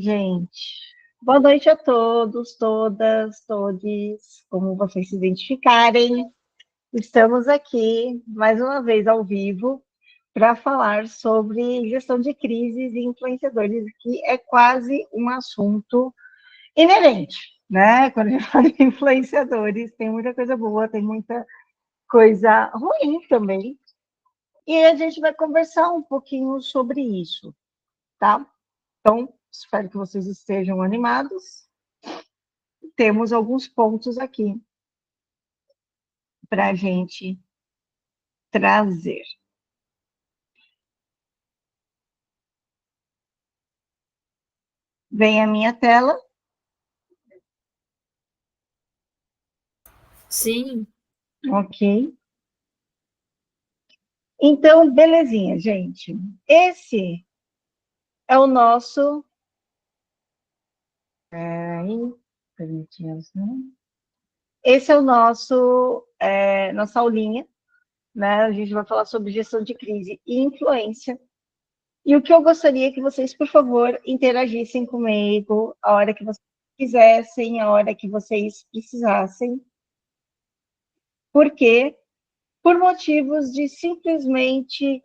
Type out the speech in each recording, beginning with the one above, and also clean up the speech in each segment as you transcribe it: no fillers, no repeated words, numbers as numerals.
Gente, boa noite a todos, todas, todes, como vocês se identificarem. Estamos aqui, mais uma vez, ao vivo, para falar sobre gestão de crises e influenciadores, que é quase um assunto inerente, né? Quando a gente fala de influenciadores, tem muita coisa boa, tem muita coisa ruim também. E a gente vai conversar um pouquinho sobre isso, tá? Então, espero que vocês estejam animados. Temos alguns pontos aqui para a gente trazer. Vem a minha tela. Sim. Ok. Então, belezinha, gente. Esse é o nosso. Peraí, permitimos, né? Esse é o nosso, nossa aulinha, né? A gente vai falar sobre gestão de crise e influência. E o que eu gostaria é que vocês, por favor, interagissem comigo a hora que vocês quisessem, a hora que vocês precisassem. Por quê? Por motivos de simplesmente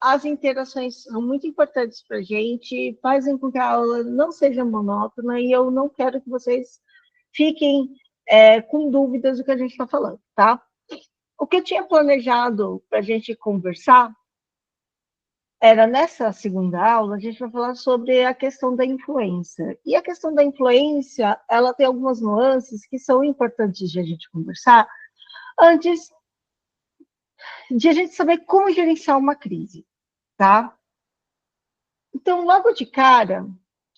as interações são muito importantes para a gente, fazem com que a aula não seja monótona e eu não quero que vocês fiquem com dúvidas do que a gente está falando, tá? O que eu tinha planejado para a gente conversar era nessa segunda aula, a gente vai falar sobre a questão da influência. E a questão da influência, ela tem algumas nuances que são importantes de a gente conversar antes de a gente saber como gerenciar uma crise, tá? Então, logo de cara,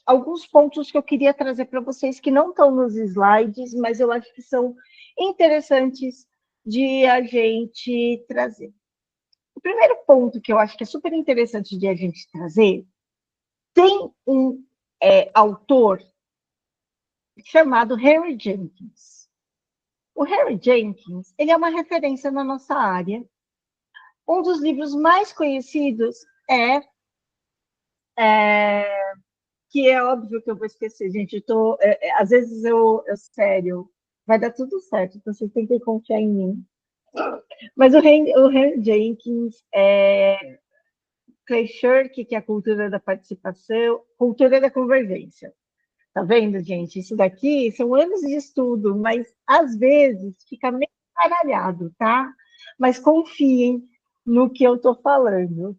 alguns pontos que eu queria trazer para vocês que não estão nos slides, mas eu acho que são interessantes de a gente trazer. O primeiro ponto que eu acho que é super interessante de a gente trazer, tem um autor chamado Henry Jenkins. O Henry Jenkins, ele é uma referência na nossa área. Um dos livros mais conhecidos que é óbvio que eu vou esquecer, gente. Às vezes sério, vai dar tudo certo, então vocês têm que confiar em mim. Mas o Henry Jenkins, Clay Shirk, que é a cultura da participação, cultura da convergência. Tá vendo, gente? Isso daqui são anos de estudo, mas às vezes fica meio baralhado, tá? Mas confiem no que eu estou falando,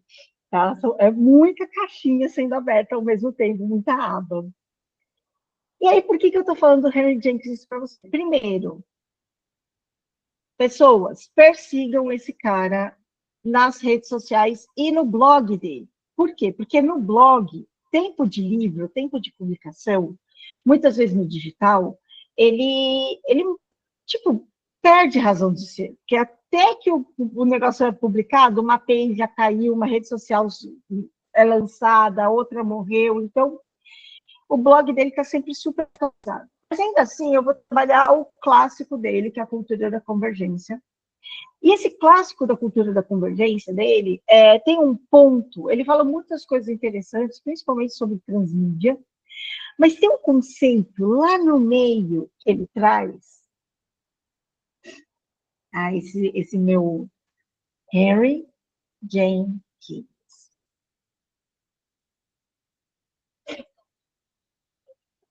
tá? É muita caixinha sendo aberta ao mesmo tempo, muita aba. E aí, por que eu estou falando do Henry Jenkins para você? Primeiro, pessoas, persigam esse cara nas redes sociais e no blog dele. Por quê? Porque no blog, tempo de livro, tempo de publicação, muitas vezes no digital, ele tipo, perde razão de ser. Porque até que o negócio é publicado, uma page já caiu, uma rede social é lançada, outra morreu. Então, o blog dele está sempre super atualizado. Mas ainda assim, eu vou trabalhar o clássico dele, que é a cultura da convergência. E esse clássico da cultura da convergência dele tem um ponto, ele fala muitas coisas interessantes, principalmente sobre transmídia, mas tem um conceito lá no meio que ele traz, esse meu Henry Jenkins.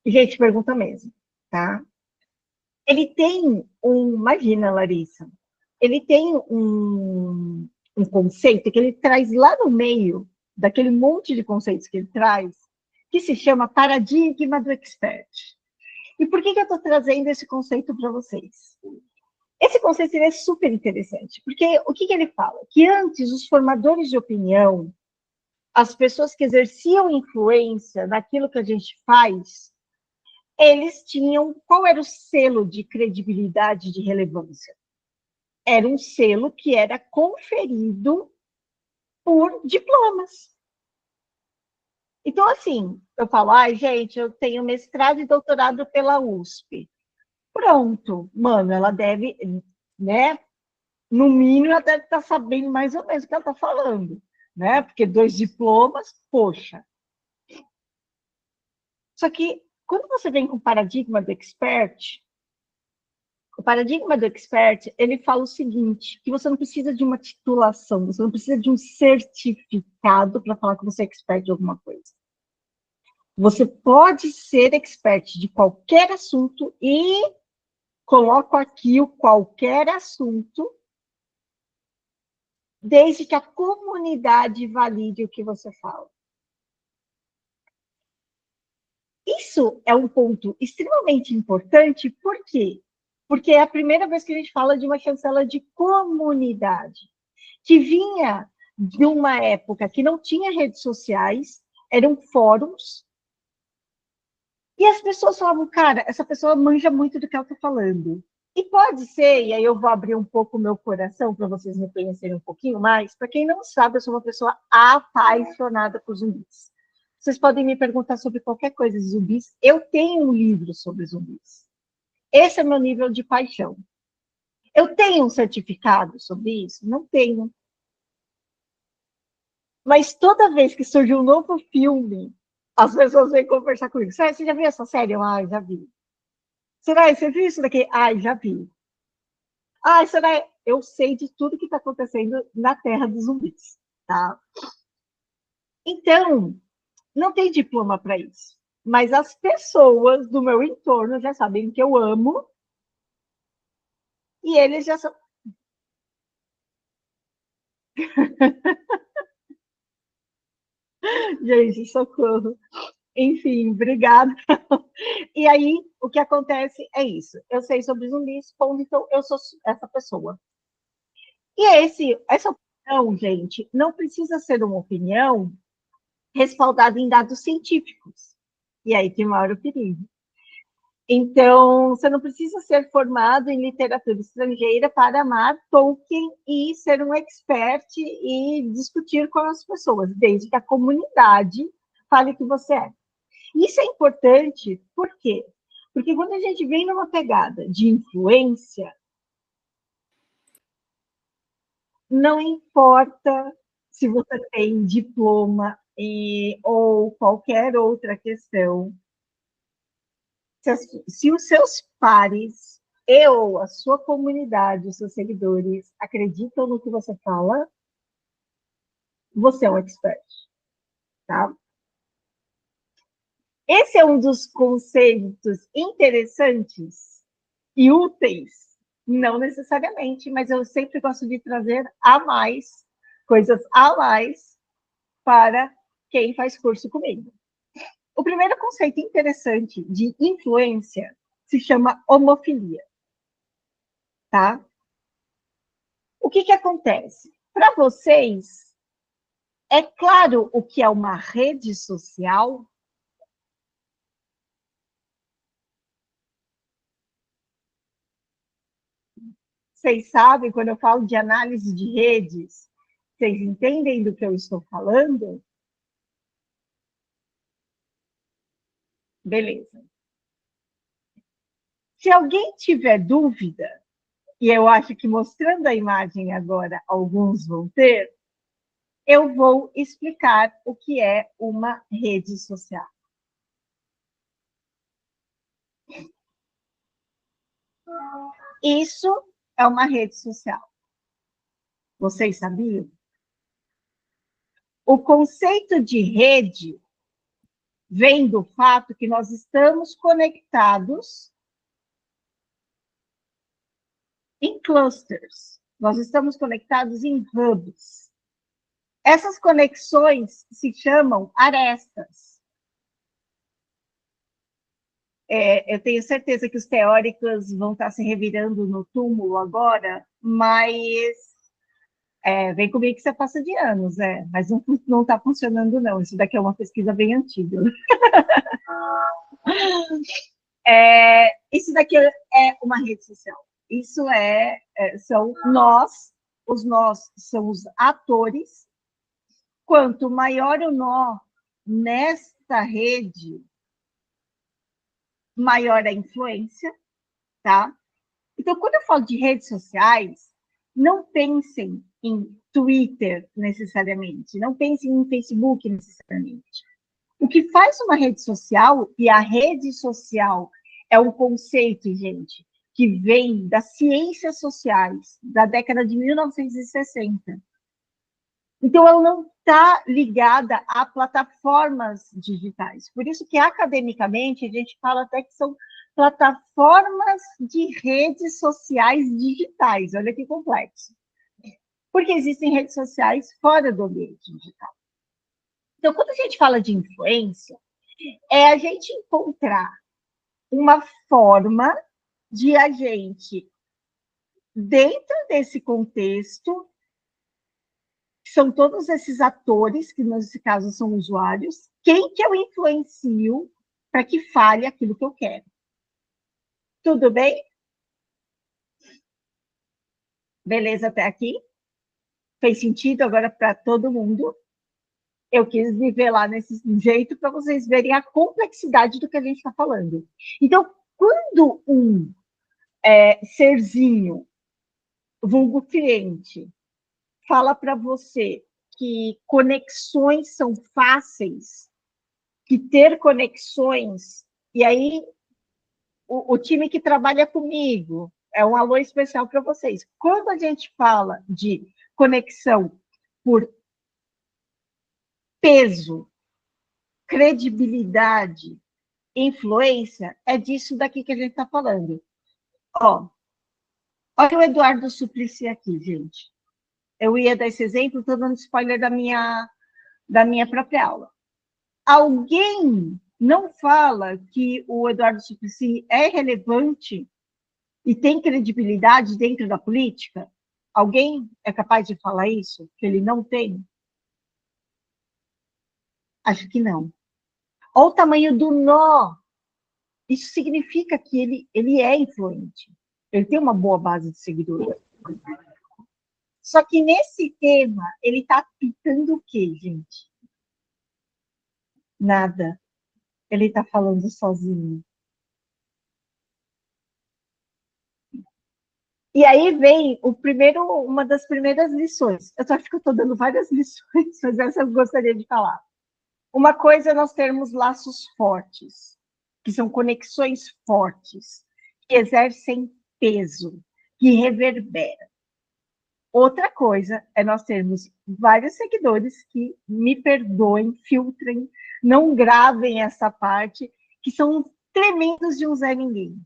Gente, pergunta mesmo, tá? Ele tem imagina, Larissa, ele tem um conceito que ele traz lá no meio, daquele monte de conceitos que ele traz, que se chama paradigma do expert. E por que eu estou trazendo esse conceito para vocês? Esse conceito é super interessante, porque o que ele fala? Que antes os formadores de opinião, as pessoas que exerciam influência naquilo que a gente faz, eles tinham, qual era o selo de credibilidade e de relevância? Era um selo que era conferido por diplomas. Então, assim, eu falo, gente, eu tenho mestrado e doutorado pela USP. Pronto, mano, ela deve, né? No mínimo, ela deve estar sabendo mais ou menos o que ela está falando, né? Porque 2 diplomas, poxa. Só que, quando você vem com o paradigma do expert, ele fala o seguinte, que você não precisa de uma titulação, você não precisa de um certificado para falar que você é expert de alguma coisa. Você pode ser expert de qualquer assunto e coloco aqui o qualquer assunto, desde que a comunidade valide o que você fala. Isso é um ponto extremamente importante, por quê? Porque é a primeira vez que a gente fala de uma chancela de comunidade, que vinha de uma época que não tinha redes sociais, eram fóruns, e as pessoas falavam, cara, essa pessoa manja muito do que ela está falando. E pode ser, e aí eu vou abrir um pouco o meu coração para vocês me conhecerem um pouquinho mais. Para quem não sabe, eu sou uma pessoa apaixonada por zumbis. Vocês podem me perguntar sobre qualquer coisa de zumbis. Eu tenho um livro sobre zumbis. Esse é meu nível de paixão. Eu tenho um certificado sobre isso? Não tenho. Mas toda vez que surge um novo filme, as pessoas vêm conversar comigo. Você já viu essa série? Já vi. Será? Você viu isso daqui? Já vi. Será? Eu sei de tudo que está acontecendo na Terra dos Zumbis, tá? Então, não tem diploma para isso. Mas as pessoas do meu entorno já sabem que eu amo e eles já são. Gente, socorro. Enfim, obrigada. E aí, o que acontece é isso. Eu sei sobre zumbis, ponto, então eu sou essa pessoa. E essa opinião, gente, não precisa ser uma opinião respaldada em dados científicos. E aí que mora o perigo. Então, você não precisa ser formado em literatura estrangeira para amar Tolkien e ser um expert e discutir com as pessoas, desde que a comunidade fale que você é. Isso é importante, por quê? Porque quando a gente vem numa pegada de influência, não importa se você tem diploma ou qualquer outra questão, se os seus pares ou a sua comunidade, os seus seguidores acreditam no que você fala, você é um expert, tá? Esse é um dos conceitos interessantes e úteis, não necessariamente, mas eu sempre gosto de trazer a mais, coisas a mais para quem faz curso comigo. O primeiro conceito interessante de influência se chama homofilia, tá? O que acontece? Para vocês, é claro o que é uma rede social? Vocês sabem, quando eu falo de análise de redes, vocês entendem do que eu estou falando? Beleza. Se alguém tiver dúvida, e eu acho que mostrando a imagem agora, alguns vão ter, eu vou explicar o que é uma rede social. Isso é uma rede social. Vocês sabiam? O conceito de rede vem do fato que nós estamos conectados em clusters. Nós estamos conectados em hubs. Essas conexões se chamam arestas. Eu tenho certeza que os teóricos vão estar se revirando no túmulo agora, mas vem comigo que você passa de anos, mas não está funcionando, não. Isso daqui é uma pesquisa bem antiga. Isso daqui é uma rede social. Isso são nós, os nós são os atores. Quanto maior o nó nesta rede, maior a influência, tá? Então, quando eu falo de redes sociais, não pensem em Twitter necessariamente, não pensem em Facebook necessariamente. O que faz uma rede social, e a rede social é um conceito, gente, que vem das ciências sociais, da década de 1960. Então, ela não está ligada a plataformas digitais. Por isso que, academicamente, a gente fala até que são plataformas de redes sociais digitais. Olha que complexo. Porque existem redes sociais fora do ambiente digital. Então, quando a gente fala de influência, é a gente encontrar uma forma de a gente, dentro desse contexto, são todos esses atores, que nesse caso são usuários, quem que eu influencio para que fale aquilo que eu quero. Tudo bem? Beleza até aqui? Fez sentido agora para todo mundo? Eu quis nivelar nesse jeito para vocês verem a complexidade do que a gente está falando. Então, quando um serzinho, vulgo cliente, fala para você que conexões são fáceis, que ter conexões, e aí o time que trabalha comigo, é um alô especial para vocês. Quando a gente fala de conexão por peso, credibilidade, influência, é disso daqui que a gente está falando. Ó, olha o Eduardo Suplicy aqui, gente. Eu ia dar esse exemplo, estou dando spoiler da minha própria aula. Alguém não fala que o Eduardo Suplicy é relevante e tem credibilidade dentro da política? Alguém é capaz de falar isso? Que ele não tem? Acho que não. Olha o tamanho do nó. Isso significa que ele é influente. Ele tem uma boa base de seguidores. Só que nesse tema, ele está apitando o quê, gente? Nada. Ele está falando sozinho. E aí vem uma das primeiras lições. Eu acho que eu estou dando várias lições, mas essa eu gostaria de falar. Uma coisa é nós termos laços fortes, que são conexões fortes, que exercem peso, que reverberam. Outra coisa é nós termos vários seguidores que, me perdoem, filtrem, não gravem essa parte, que são tremendos de um Zé Ninguém,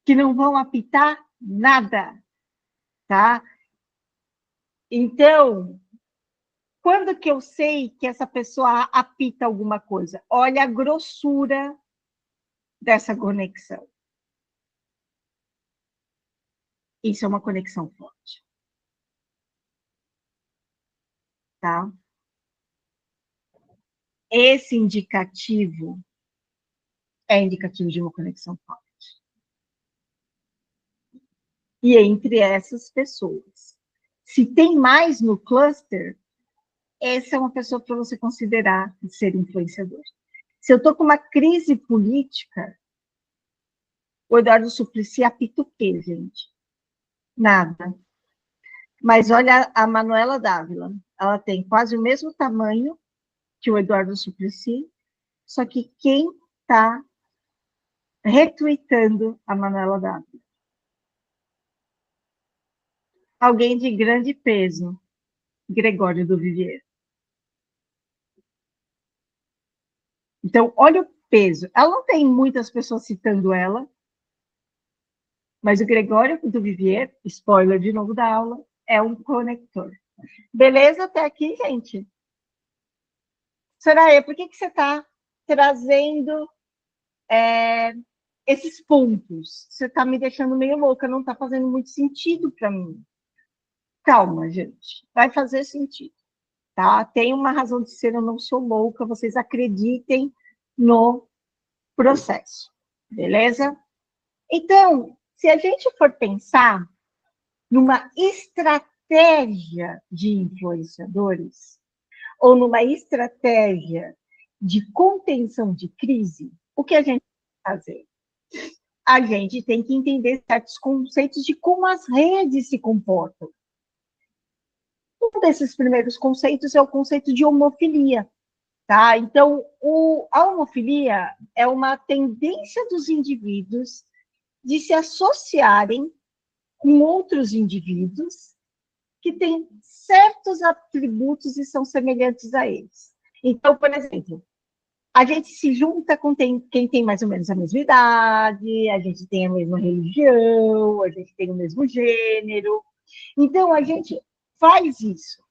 que não vão apitar nada, tá? Então, quando que eu sei que essa pessoa apita alguma coisa? Olha a grossura dessa conexão. Isso é uma conexão forte. Tá? Esse indicativo é indicativo de uma conexão forte. E entre essas pessoas. Se tem mais no cluster, essa é uma pessoa para você considerar ser influenciador. Se eu estou com uma crise política, o Eduardo Suplicy apita o quê, gente? Nada. Mas olha a Manuela Dávila, ela tem quase o mesmo tamanho que o Eduardo Suplicy, só que quem está retweetando a Manuela Dávila? Alguém de grande peso, Gregório do Vivier. Então, olha o peso. Ela não tem muitas pessoas citando ela, mas o Gregório do Vivier, spoiler de novo da aula, é um conector. Beleza até aqui, gente? Soraya, por que você está trazendo esses pontos? Você está me deixando meio louca, não está fazendo muito sentido para mim. Calma, gente, vai fazer sentido, tá? Tem uma razão de ser, eu não sou louca, vocês acreditem no processo, beleza? Então, se a gente for pensar numa estratégia de influenciadores, ou numa estratégia de contenção de crise, o que a gente tem que fazer? A gente tem que entender certos conceitos de como as redes se comportam. Um desses primeiros conceitos é o conceito de homofilia. tá? Então, a homofilia é uma tendência dos indivíduos de se associarem com outros indivíduos que têm certos atributos e são semelhantes a eles. Então, por exemplo, a gente se junta com quem tem mais ou menos a mesma idade, a gente tem a mesma religião, a gente tem o mesmo gênero. Então, a gente faz isso.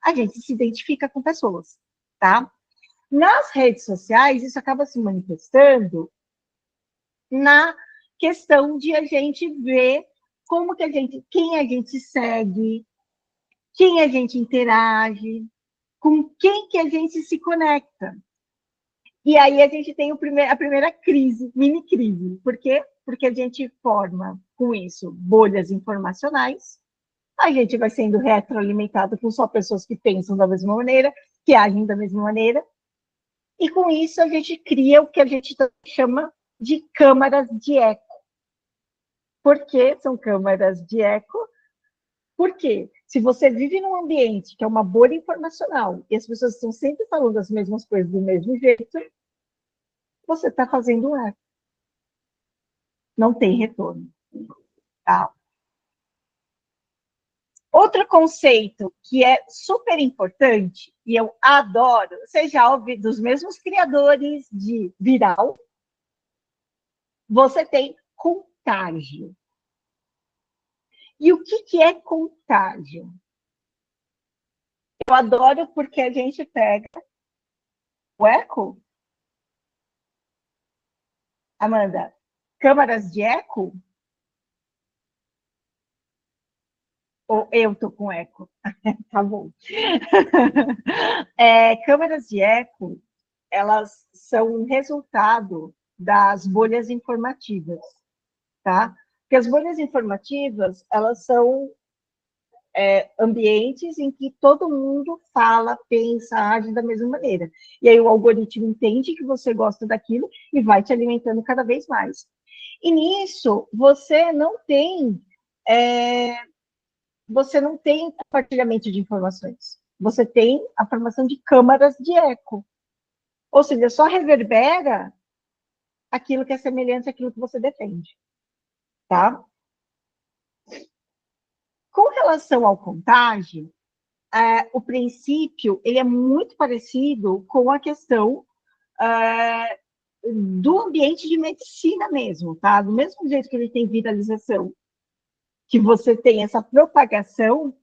A gente se identifica com pessoas, tá? Nas redes sociais, isso acaba se manifestando na questão de a gente ver como que quem a gente segue, quem a gente interage, com quem que a gente se conecta. E aí a gente tem a primeira crise, mini crise. Por quê? Porque a gente forma, com isso, bolhas informacionais, a gente vai sendo retroalimentado com só pessoas que pensam da mesma maneira, que agem da mesma maneira, e com isso a gente cria o que a gente chama de câmaras de eco. Por que são câmaras de eco? Porque se você vive num ambiente que é uma bolha informacional e as pessoas estão sempre falando as mesmas coisas do mesmo jeito, você está fazendo um eco. Não tem retorno. Tá? Outro conceito que é super importante, e eu adoro, você já ouviu dos mesmos criadores de Viral, você tem contágio. E o que é contágio? Eu adoro porque a gente pega o eco, Amanda, câmaras de eco, ou eu tô com eco, tá bom. Câmaras de eco, elas são um resultado das bolhas informativas, tá? Porque as bolhas informativas, elas são ambientes em que todo mundo fala, pensa, age da mesma maneira. E aí o algoritmo entende que você gosta daquilo e vai te alimentando cada vez mais. E nisso, você não tem compartilhamento de informações. Você tem a formação de câmaras de eco. Ou seja, só reverbera aquilo que é semelhante àquilo que você defende. Tá? Com relação ao contágio, o princípio ele é muito parecido com a questão do ambiente de medicina mesmo, tá? Do mesmo jeito que ele tem viralização, que você tem essa propagação,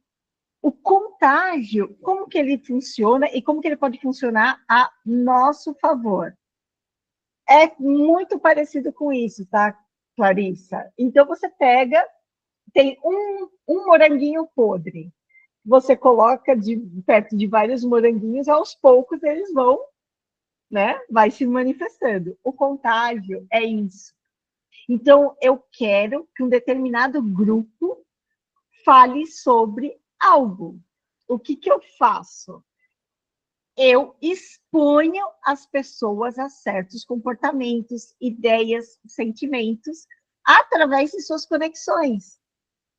o contágio, como que ele funciona e como que ele pode funcionar a nosso favor. É muito parecido com isso, tá, Clarissa? Então, você tem um moranguinho podre, você coloca perto de vários moranguinhos, aos poucos eles vão, né? Vai se manifestando. O contágio é isso. Então, eu quero que um determinado grupo fale sobre algo. O que eu faço? Eu exponho as pessoas a certos comportamentos, ideias, sentimentos, através de suas conexões.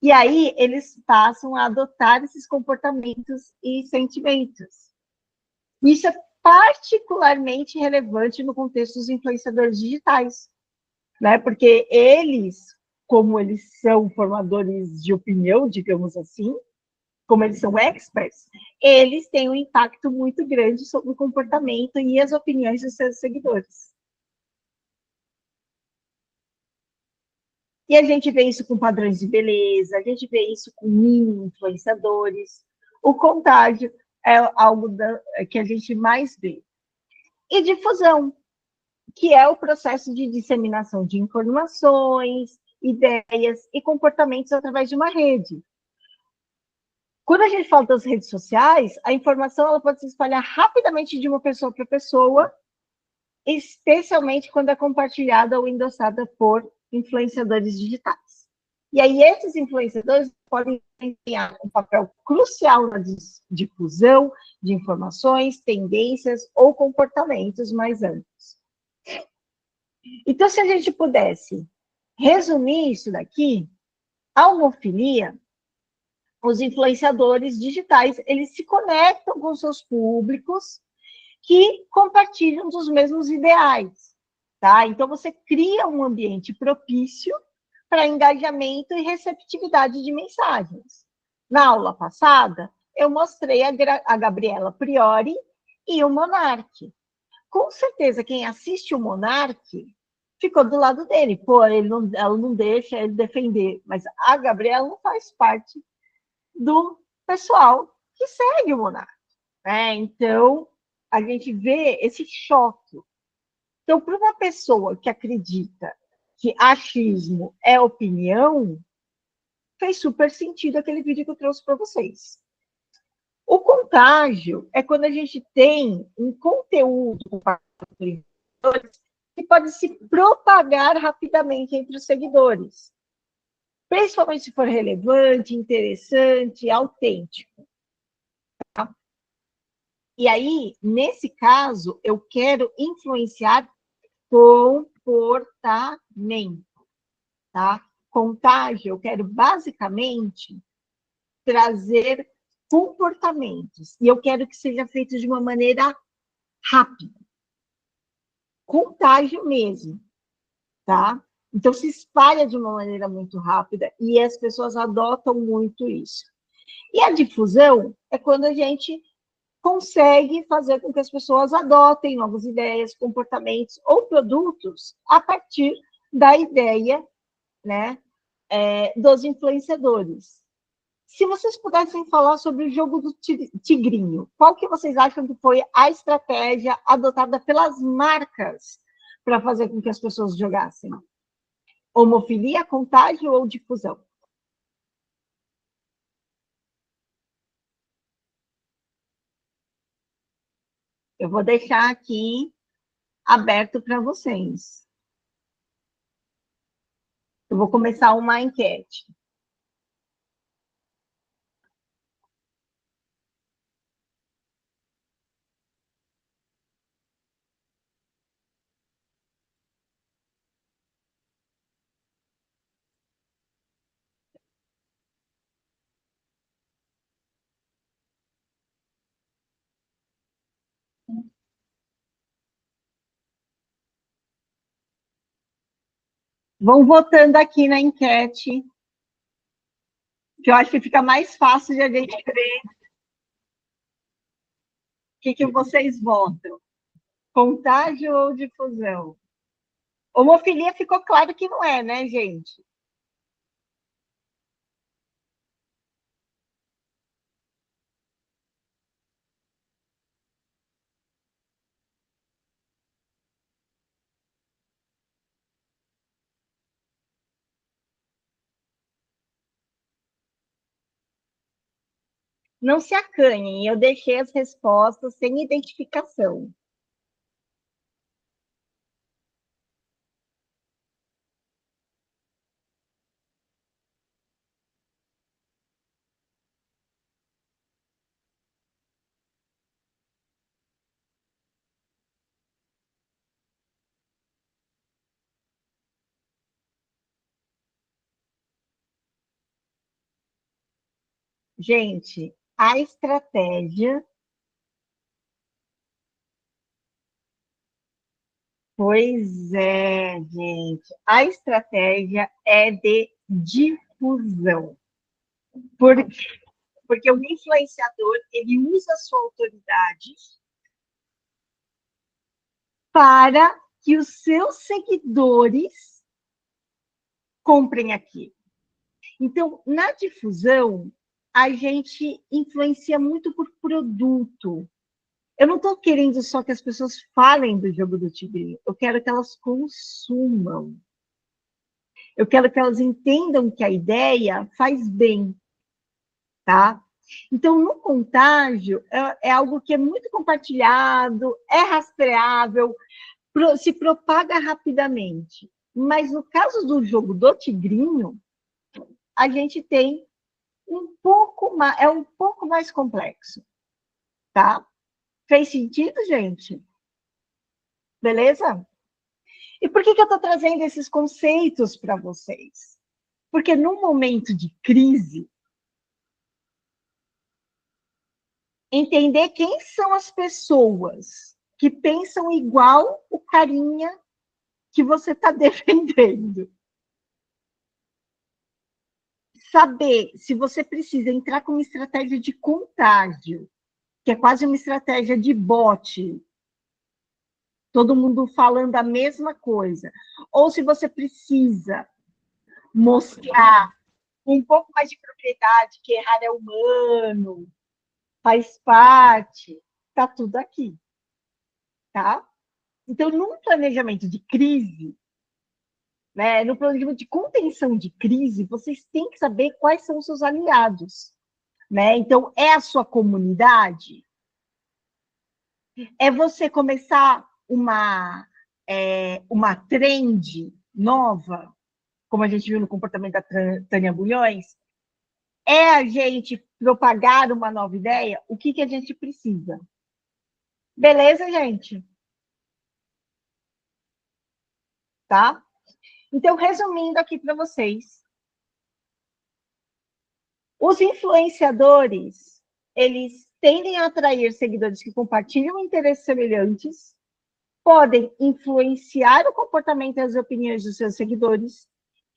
E aí eles passam a adotar esses comportamentos e sentimentos. Isso é particularmente relevante no contexto dos influenciadores digitais, né? Porque eles, como eles são formadores de opinião, digamos assim, como eles são experts, eles têm um impacto muito grande sobre o comportamento e as opiniões dos seus seguidores. E a gente vê isso com padrões de beleza, a gente vê isso com mini influenciadores. O contágio é algo que a gente mais vê. E difusão, que é o processo de disseminação de informações, ideias e comportamentos através de uma rede. Quando a gente fala das redes sociais, a informação ela pode se espalhar rapidamente de uma pessoa para pessoa, especialmente quando é compartilhada ou endossada por influenciadores digitais. E aí esses influenciadores podem desempenhar um papel crucial na difusão de informações, tendências ou comportamentos mais amplos. Então, se a gente pudesse resumir isso daqui, a homofilia, os influenciadores digitais, eles se conectam com seus públicos que compartilham dos mesmos ideais, tá? Então, você cria um ambiente propício para engajamento e receptividade de mensagens. Na aula passada, eu mostrei a Gabriela Priori e o Monark. Com certeza, quem assiste o Monark ficou do lado dele. Pô, ela não deixa ele defender. Mas a Gabriela não faz parte do pessoal que segue o Monark. Né? Então, a gente vê esse choque. Então, para uma pessoa que acredita que achismo é opinião, fez super sentido aquele vídeo que eu trouxe para vocês. O contágio é quando a gente tem um conteúdo que pode se propagar rapidamente entre os seguidores, principalmente se for relevante, interessante, autêntico. Tá? E aí, nesse caso, eu quero influenciar comportamento, tá? Contágio, eu quero basicamente trazer comportamentos, e eu quero que seja feito de uma maneira rápida. Contágio mesmo, tá? Então, se espalha de uma maneira muito rápida e as pessoas adotam muito isso. E a difusão é quando a gente consegue fazer com que as pessoas adotem novas ideias, comportamentos ou produtos a partir da ideia, né, dos influenciadores. Se vocês pudessem falar sobre o jogo do tigrinho, qual que vocês acham que foi a estratégia adotada pelas marcas para fazer com que as pessoas jogassem? Homofilia, contágio ou difusão? Eu vou deixar aqui aberto para vocês. Eu vou começar uma enquete. Vão votando aqui na enquete, que eu acho que fica mais fácil de a gente ver o que vocês votam. Contágio ou difusão? Homofilia ficou claro que não é, né, gente? Não se acanhem, eu deixei as respostas sem identificação. Gente, a estratégia, pois é, gente, a estratégia é de difusão. Porque o influenciador, ele usa a sua autoridade para que os seus seguidores comprem aquilo. Então, na difusão, a gente influencia muito por produto. Eu não estou querendo só que as pessoas falem do jogo do tigrinho, eu quero que elas consumam. Eu quero que elas entendam que a ideia faz bem, tá? Então, no contágio, é algo que é muito compartilhado, é rastreável, se propaga rapidamente. Mas no caso do jogo do tigrinho, a gente tem é um pouco mais complexo, tá? Fez sentido, gente? Beleza? E por que eu estou trazendo esses conceitos para vocês? Porque num momento de crise, entender quem são as pessoas que pensam igual o carinha que você está defendendo. Saber se você precisa entrar com uma estratégia de contágio, que é quase uma estratégia de bot, todo mundo falando a mesma coisa, ou se você precisa mostrar um pouco mais de propriedade, que errar é humano, faz parte, está tudo aqui, tá? Então, num planejamento de crise, né, no planejamento de contenção de crise, vocês têm que saber quais são os seus aliados, né? Então, é a sua comunidade, é você começar uma trend nova, como a gente viu no comportamento da Tânia Bulhões, é a gente propagar uma nova ideia, o que a gente precisa? Beleza, gente? Tá? Então, resumindo aqui para vocês, os influenciadores, eles tendem a atrair seguidores que compartilham interesses semelhantes, podem influenciar o comportamento e as opiniões dos seus seguidores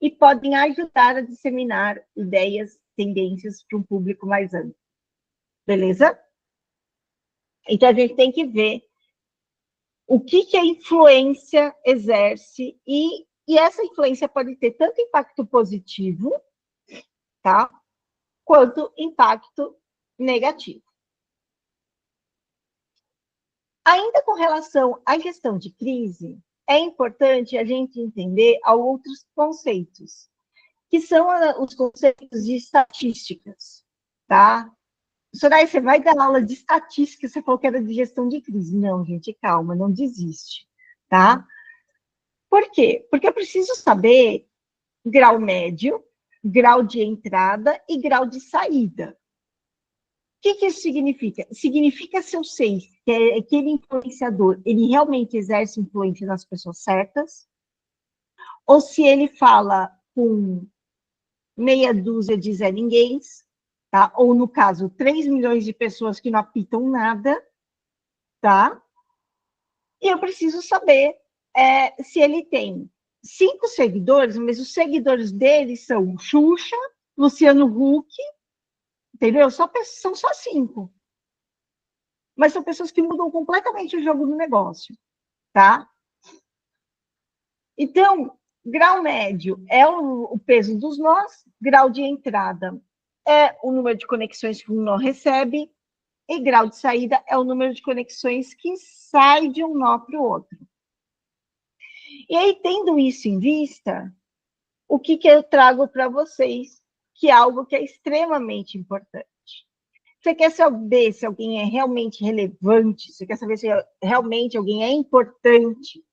e podem ajudar a disseminar ideias, tendências para um público mais amplo. Beleza? Então, a gente tem que ver o que a influência exerce e essa influência pode ter tanto impacto positivo, tá? Quanto impacto negativo. Ainda com relação à gestão de crise, é importante a gente entender outros conceitos, que são os conceitos de estatísticas, tá? Soraya, você vai dar aula de estatística, você falou que era de gestão de crise. Não, gente, calma, não desiste, tá? Por quê? Porque eu preciso saber grau médio, grau de entrada e grau de saída. O que isso significa? Significa se eu sei que aquele influenciador, ele realmente exerce influência nas pessoas certas, ou se ele fala com meia dúzia de Zé Ninguém, tá? Ou, no caso, 3 milhões de pessoas que não apitam nada, tá? E eu preciso saber se ele tem 5 seguidores, mas os seguidores dele são Xuxa, Luciano Huck, entendeu? São só 5. Mas são pessoas que mudam completamente o jogo do negócio, tá? Então, grau médio é o peso dos nós, grau de entrada é o número de conexões que um nó recebe, e grau de saída é o número de conexões que sai de um nó para o outro. E aí, tendo isso em vista, o que eu trago para vocês, que é algo que é extremamente importante. Você quer saber se alguém é realmente relevante, você quer saber se realmente alguém é importante,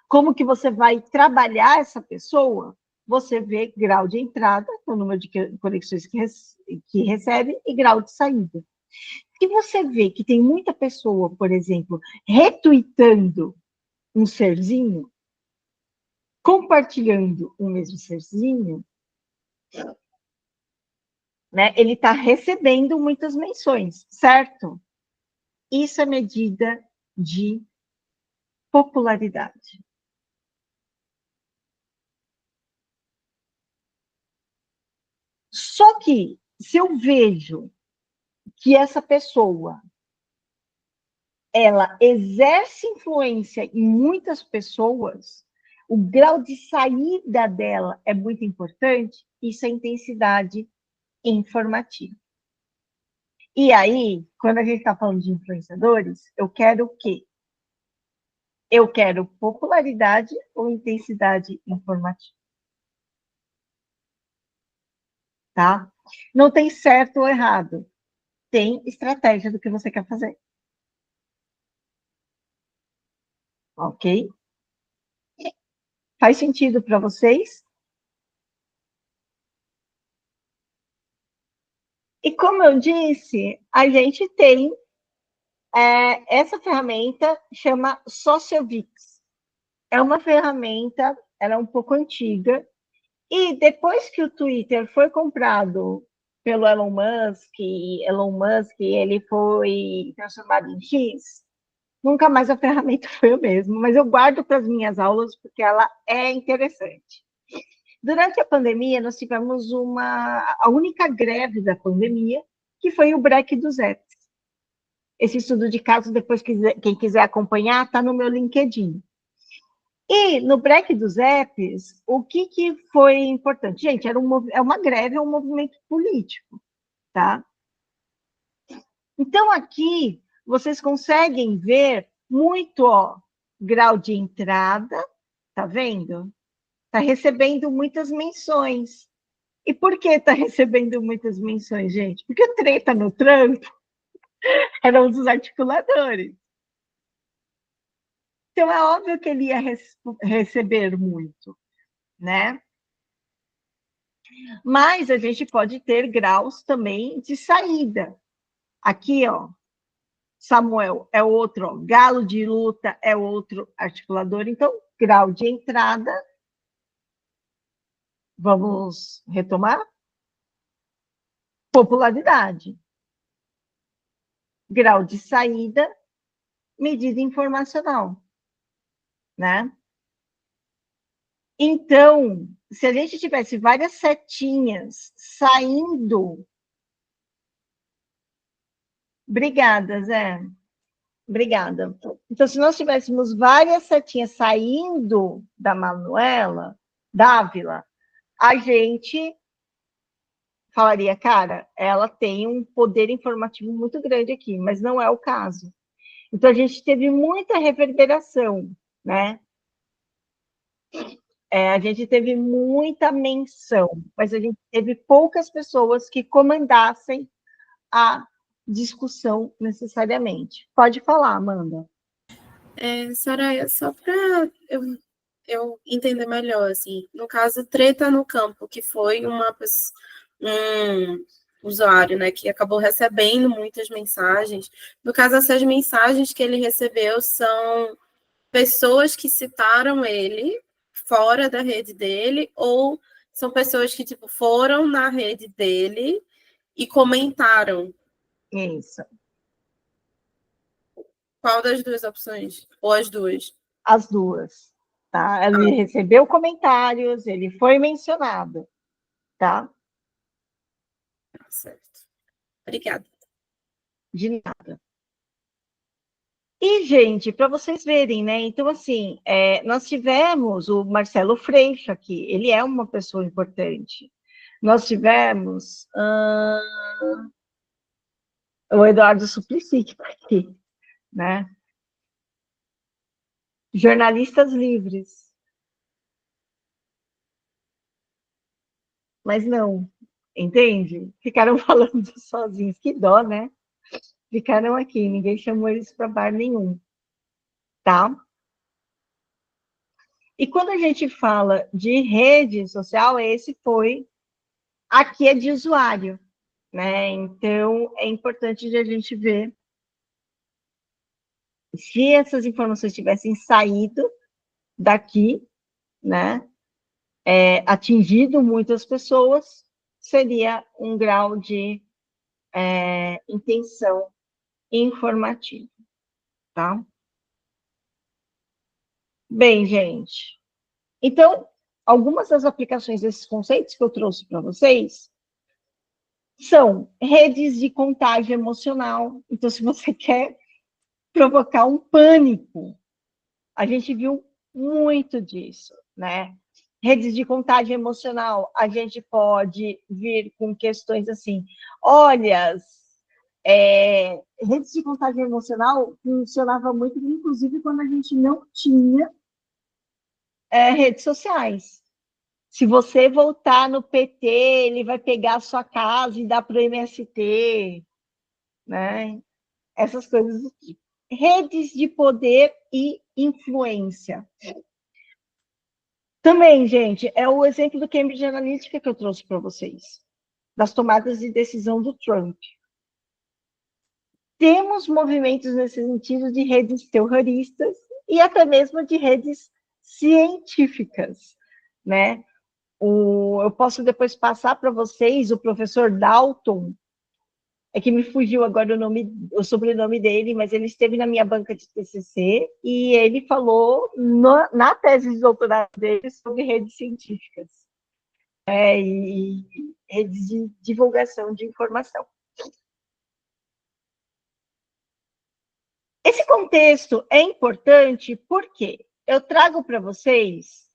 como que você vai trabalhar essa pessoa? Você vê grau de entrada, o número de conexões que recebe, e grau de saída. Se você vê que tem muita pessoa, por exemplo, retweetando um serzinho, compartilhando o mesmo serzinho, né, ele está recebendo muitas menções, certo? Isso é medida de popularidade. Só que, se eu vejo que essa pessoa ela exerce influência em muitas pessoas, o grau de saída dela é muito importante, isso é intensidade informativa. E aí, quando a gente está falando de influenciadores, eu quero o quê? Eu quero popularidade ou intensidade informativa, tá? Não tem certo ou errado, tem estratégia do que você quer fazer. Ok? Faz sentido para vocês? E como eu disse, a gente tem essa ferramenta, chama Sociovix. É uma ferramenta, ela é um pouco antiga, e depois que o Twitter foi comprado pelo Elon Musk ele foi transformado em X, Nunca mais a ferramenta foi o mesmo, mas eu guardo para as minhas aulas porque ela é interessante. Durante a pandemia, nós tivemos a única greve da pandemia, que foi o break dos apps. Esse estudo de caso, depois, quem quiser acompanhar, está no meu LinkedIn. E no break dos apps, o que foi importante? Gente, é uma greve, é um movimento político, tá? Então, aqui, vocês conseguem ver muito, ó, grau de entrada, tá vendo? Está recebendo muitas menções. E por que está recebendo muitas menções, gente? Porque o Treta no Trump era um dos articuladores. Então, é óbvio que ele ia receber muito, né? Mas a gente pode ter graus também de saída. Aqui, ó, Samuel é outro, ó, Galo de Luta é outro articulador. Então, grau de entrada, vamos retomar? Popularidade. Grau de saída, medida informacional, né? Então, se a gente tivesse várias setinhas saindo. Obrigada, Zé. Obrigada. Então, se nós tivéssemos várias setinhas saindo da Manuela, Dávila, a gente falaria, cara, ela tem um poder informativo muito grande aqui, mas não é o caso. Então, a gente teve muita reverberação, né? A gente teve muita menção, mas a gente teve poucas pessoas que comandassem a discussão necessariamente. Pode falar, Amanda. Soraya, só para eu entender melhor, assim, no caso, Treta no Campo, que foi um usuário, né, que acabou recebendo muitas mensagens. No caso, essas mensagens que ele recebeu são pessoas que citaram ele fora da rede dele, ou são pessoas que, tipo, foram na rede dele e comentaram? Isso. Qual das duas opções? Ou as duas? As duas. Tá? Ele recebeu comentários, ele foi mencionado. Tá? Certo. Obrigada. De nada. E, gente, para vocês verem, né? Então, assim, nós tivemos o Marcelo Freixo aqui, ele é uma pessoa importante. Nós tivemos o Eduardo Suplicy, que está aqui, né? Jornalistas livres. Mas não, entende? Ficaram falando sozinhos, que dó, né? Ficaram aqui, ninguém chamou eles para bar nenhum, tá? E quando a gente fala de rede social, aqui é de usuário, né? Então, é importante a gente ver se essas informações tivessem saído daqui, né? Atingido muitas pessoas, seria um grau de intenção informativa, tá? Bem, gente, então, algumas das aplicações desses conceitos que eu trouxe para vocês são redes de contágio emocional. Então, se você quer provocar um pânico, a gente viu muito disso, né? Redes de contágio emocional, a gente pode vir com questões assim, olha, redes de contágio emocional funcionava muito, inclusive quando a gente não tinha redes sociais. Se você voltar no PT, ele vai pegar a sua casa e dar para o MST, né? Essas coisas do tipo. Redes de poder e influência. Também, gente, é o exemplo do Cambridge Analytica que eu trouxe para vocês, das tomadas de decisão do Trump. Temos movimentos nesse sentido de redes terroristas e até mesmo de redes científicas, né? Eu posso depois passar para vocês o professor Dalton, É que me fugiu agora o sobrenome dele, mas ele esteve na minha banca de TCC e ele falou na tese de doutorado dele sobre redes científicas, e redes de divulgação de informação. Esse contexto é importante porque eu trago para vocês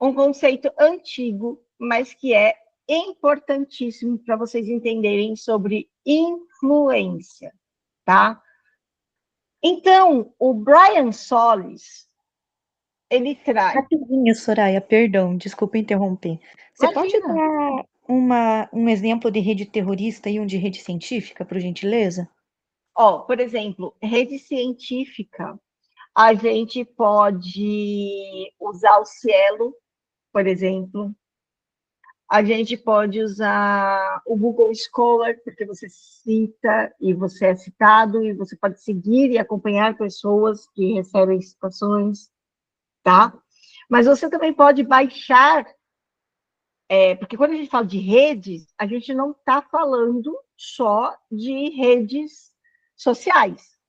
um conceito antigo, mas que é importantíssimo para vocês entenderem sobre influência, tá? Então, o Brian Solis, ele traz... Rapidinho, Soraya, perdão, desculpa interromper. Você pode dar um exemplo de rede terrorista e um de rede científica, por gentileza? Por exemplo, rede científica, a gente pode usar o Cielo, por exemplo. A gente pode usar o Google Scholar, porque você cita e você é citado, e você pode seguir e acompanhar pessoas que recebem citações, tá? Mas você também pode baixar, porque quando a gente fala de redes, a gente não está falando só de redes sociais,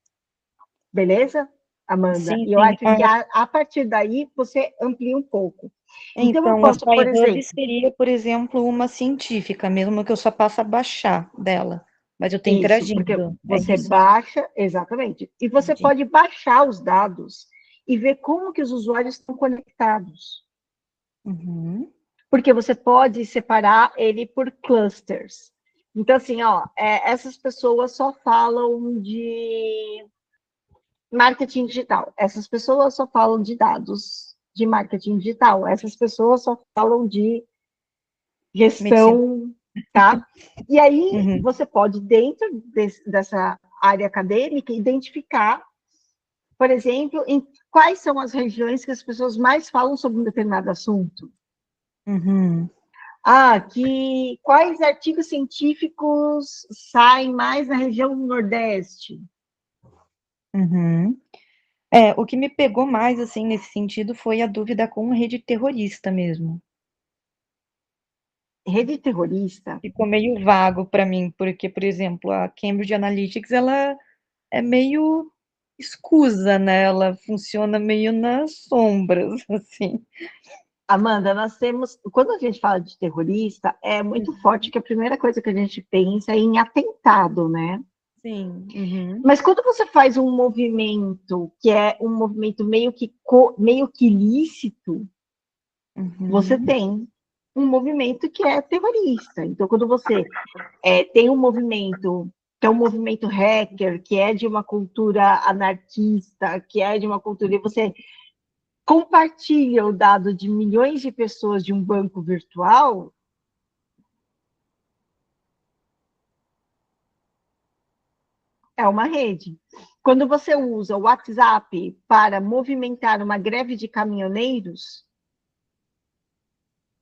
beleza, Amanda? Sim, E eu sim. acho que a partir daí você amplia um pouco. Então eu posso, a por exemplo... SciHub seria, por exemplo, uma científica, mesmo que eu só passe a baixar dela, mas eu estou Isso, porque interagindo. você isso? baixa, exatamente, e você Entendi. pode baixar os dados e ver como que os usuários estão conectados. Uhum. Porque você pode separar ele por clusters. Então, assim, essas pessoas só falam de marketing digital, essas pessoas só falam de dados de marketing digital, essas pessoas só falam de gestão, tá? E aí você pode, dentro dessa área acadêmica, identificar, por exemplo, em quais são as regiões que as pessoas mais falam sobre um determinado assunto. Uhum. Quais artigos científicos saem mais na região Nordeste? Uhum. O que me pegou mais, assim, nesse sentido, foi a dúvida com rede terrorista mesmo. Rede terrorista? Ficou meio vago para mim, porque, por exemplo, a Cambridge Analytics, ela é meio escusa, né? Ela funciona meio nas sombras, assim. Amanda, quando a gente fala de terrorista, é muito forte que a primeira coisa que a gente pensa é em atentado, né? Sim. Uhum. Mas quando você faz um movimento que é um movimento meio que ilícito, você tem um movimento que é terrorista. Então, quando você tem um movimento que é um movimento hacker, que é de uma cultura anarquista, que é de uma cultura... E você compartilha o dado de milhões de pessoas de um banco virtual... É uma rede. Quando você usa o WhatsApp para movimentar uma greve de caminhoneiros,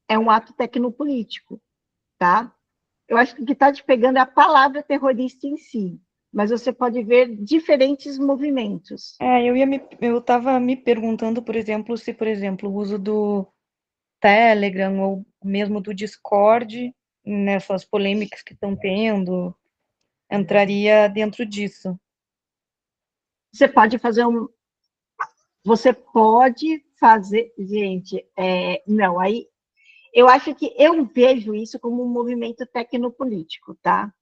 é um ato tecnopolítico, tá? Eu acho que o que está te pegando é a palavra terrorista em si, mas você pode ver diferentes movimentos. Eu estava me perguntando, por exemplo, se, por exemplo, o uso do Telegram ou mesmo do Discord, nessas polêmicas que estão tendo, entraria dentro disso. Você pode fazer gente, não, aí eu acho que eu vejo isso como um movimento tecnopolítico, tá?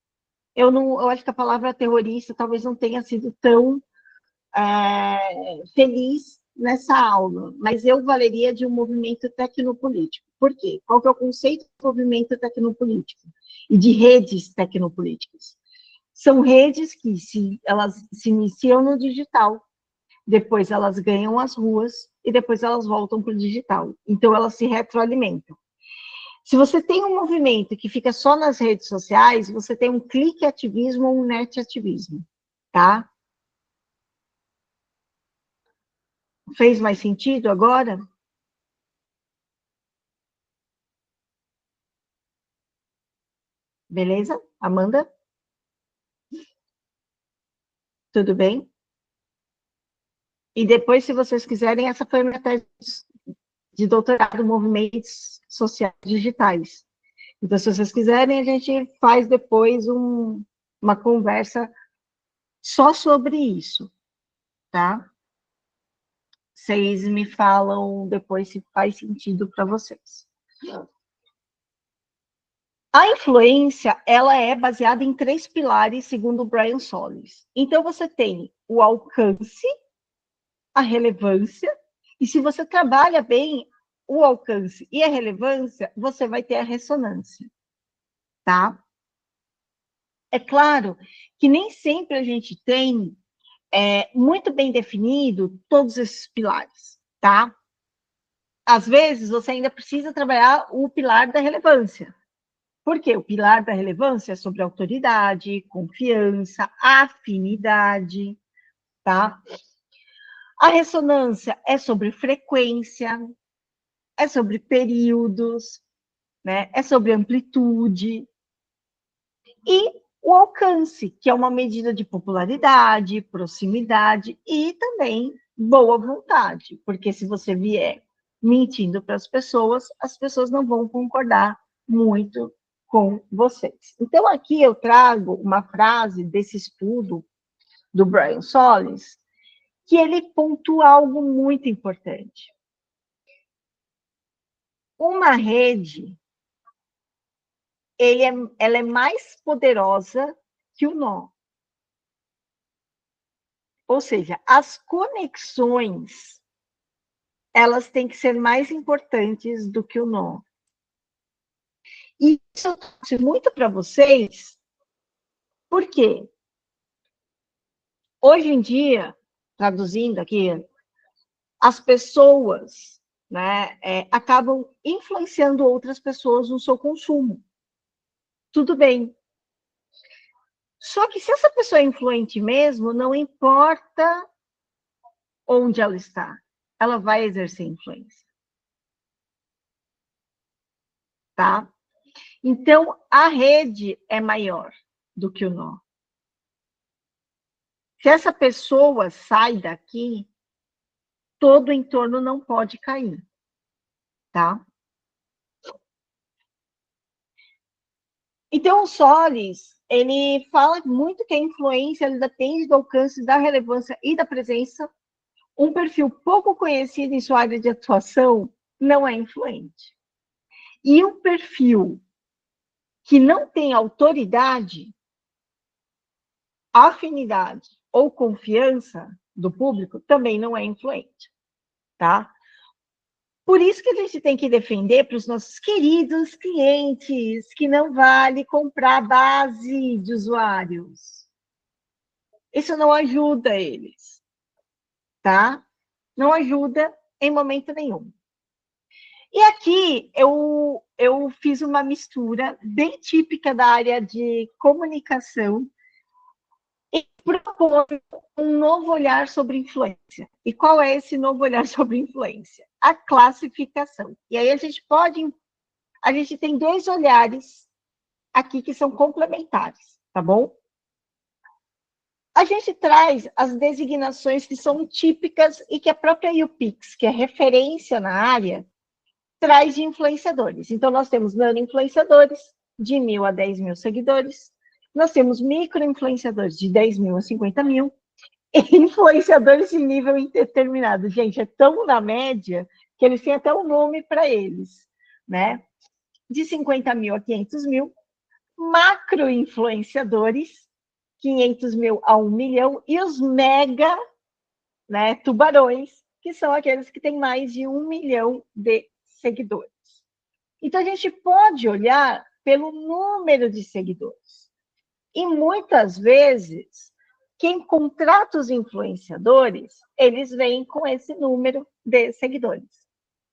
Eu acho que a palavra terrorista talvez não tenha sido tão feliz nessa aula, mas eu valeria de um movimento tecnopolítico. Por quê? Qual que é o conceito de movimento tecnopolítico e de redes tecnopolíticas? São redes que elas se iniciam no digital, depois elas ganham as ruas e depois elas voltam para o digital. Então, elas se retroalimentam. Se você tem um movimento que fica só nas redes sociais, você tem um clique ativismo ou um net ativismo, tá? Fez mais sentido agora? Beleza? Amanda? Tudo bem? E depois, se vocês quiserem, essa foi a minha tese de doutorado, movimentos sociais digitais. Então, se vocês quiserem, a gente faz depois uma conversa só sobre isso, tá? Vocês me falam depois se faz sentido para vocês. A influência, ela é baseada em 3 pilares, segundo o Brian Solis. Então, você tem o alcance, a relevância, e se você trabalha bem o alcance e a relevância, você vai ter a ressonância, tá? É claro que nem sempre a gente tem muito bem definido todos esses pilares, tá? Às vezes, você ainda precisa trabalhar o pilar da relevância. Por quê? O pilar da relevância é sobre autoridade, confiança, afinidade, tá? A ressonância é sobre frequência, é sobre períodos, né? É sobre amplitude. E o alcance, que é uma medida de popularidade, proximidade e também boa vontade, porque se você vier mentindo para as pessoas não vão concordar muito com vocês. Então, aqui eu trago uma frase desse estudo do Brian Solis, que ele pontua algo muito importante. Uma rede, ela é mais poderosa que o nó. Ou seja, as conexões, elas têm que ser mais importantes do que o nó. E isso eu trouxe muito para vocês, por quê? Hoje em dia, traduzindo aqui, as pessoas, né, acabam influenciando outras pessoas no seu consumo. Tudo bem. Só que se essa pessoa é influente mesmo, não importa onde ela está, ela vai exercer influência. Tá? Então, a rede é maior do que o nó. Se essa pessoa sai daqui, todo o entorno não pode cair, tá? Então, o Solis, ele fala muito que a influência depende do alcance, da relevância e da presença. Um perfil pouco conhecido em sua área de atuação não é influente. E um perfil que não tem autoridade, afinidade ou confiança do público também não é influente, tá? Por isso que a gente tem que defender para os nossos queridos clientes que não vale comprar base de usuários. Isso não ajuda eles, tá? Não ajuda em momento nenhum. E aqui eu fiz uma mistura bem típica da área de comunicação e propor um novo olhar sobre influência. E qual é esse novo olhar sobre influência? A classificação. E aí a gente tem 2 olhares aqui que são complementares, tá bom? A gente traz as designações que são típicas e que a própria UPix, que é referência na área, traz de influenciadores. Então, nós temos nano-influenciadores, de 1.000 a 10.000 seguidores. Nós temos micro-influenciadores, de 10.000 a 50.000. E influenciadores de nível indeterminado. Gente, é tão na média que eles têm até um nome para eles, né? De 50.000 a 500.000. Macro-influenciadores, 500.000 a 1 milhão. E os mega, né, tubarões, que são aqueles que têm mais de 1 milhão de seguidores. Então, a gente pode olhar pelo número de seguidores. E, muitas vezes, quem contrata os influenciadores, eles vêm com esse número de seguidores.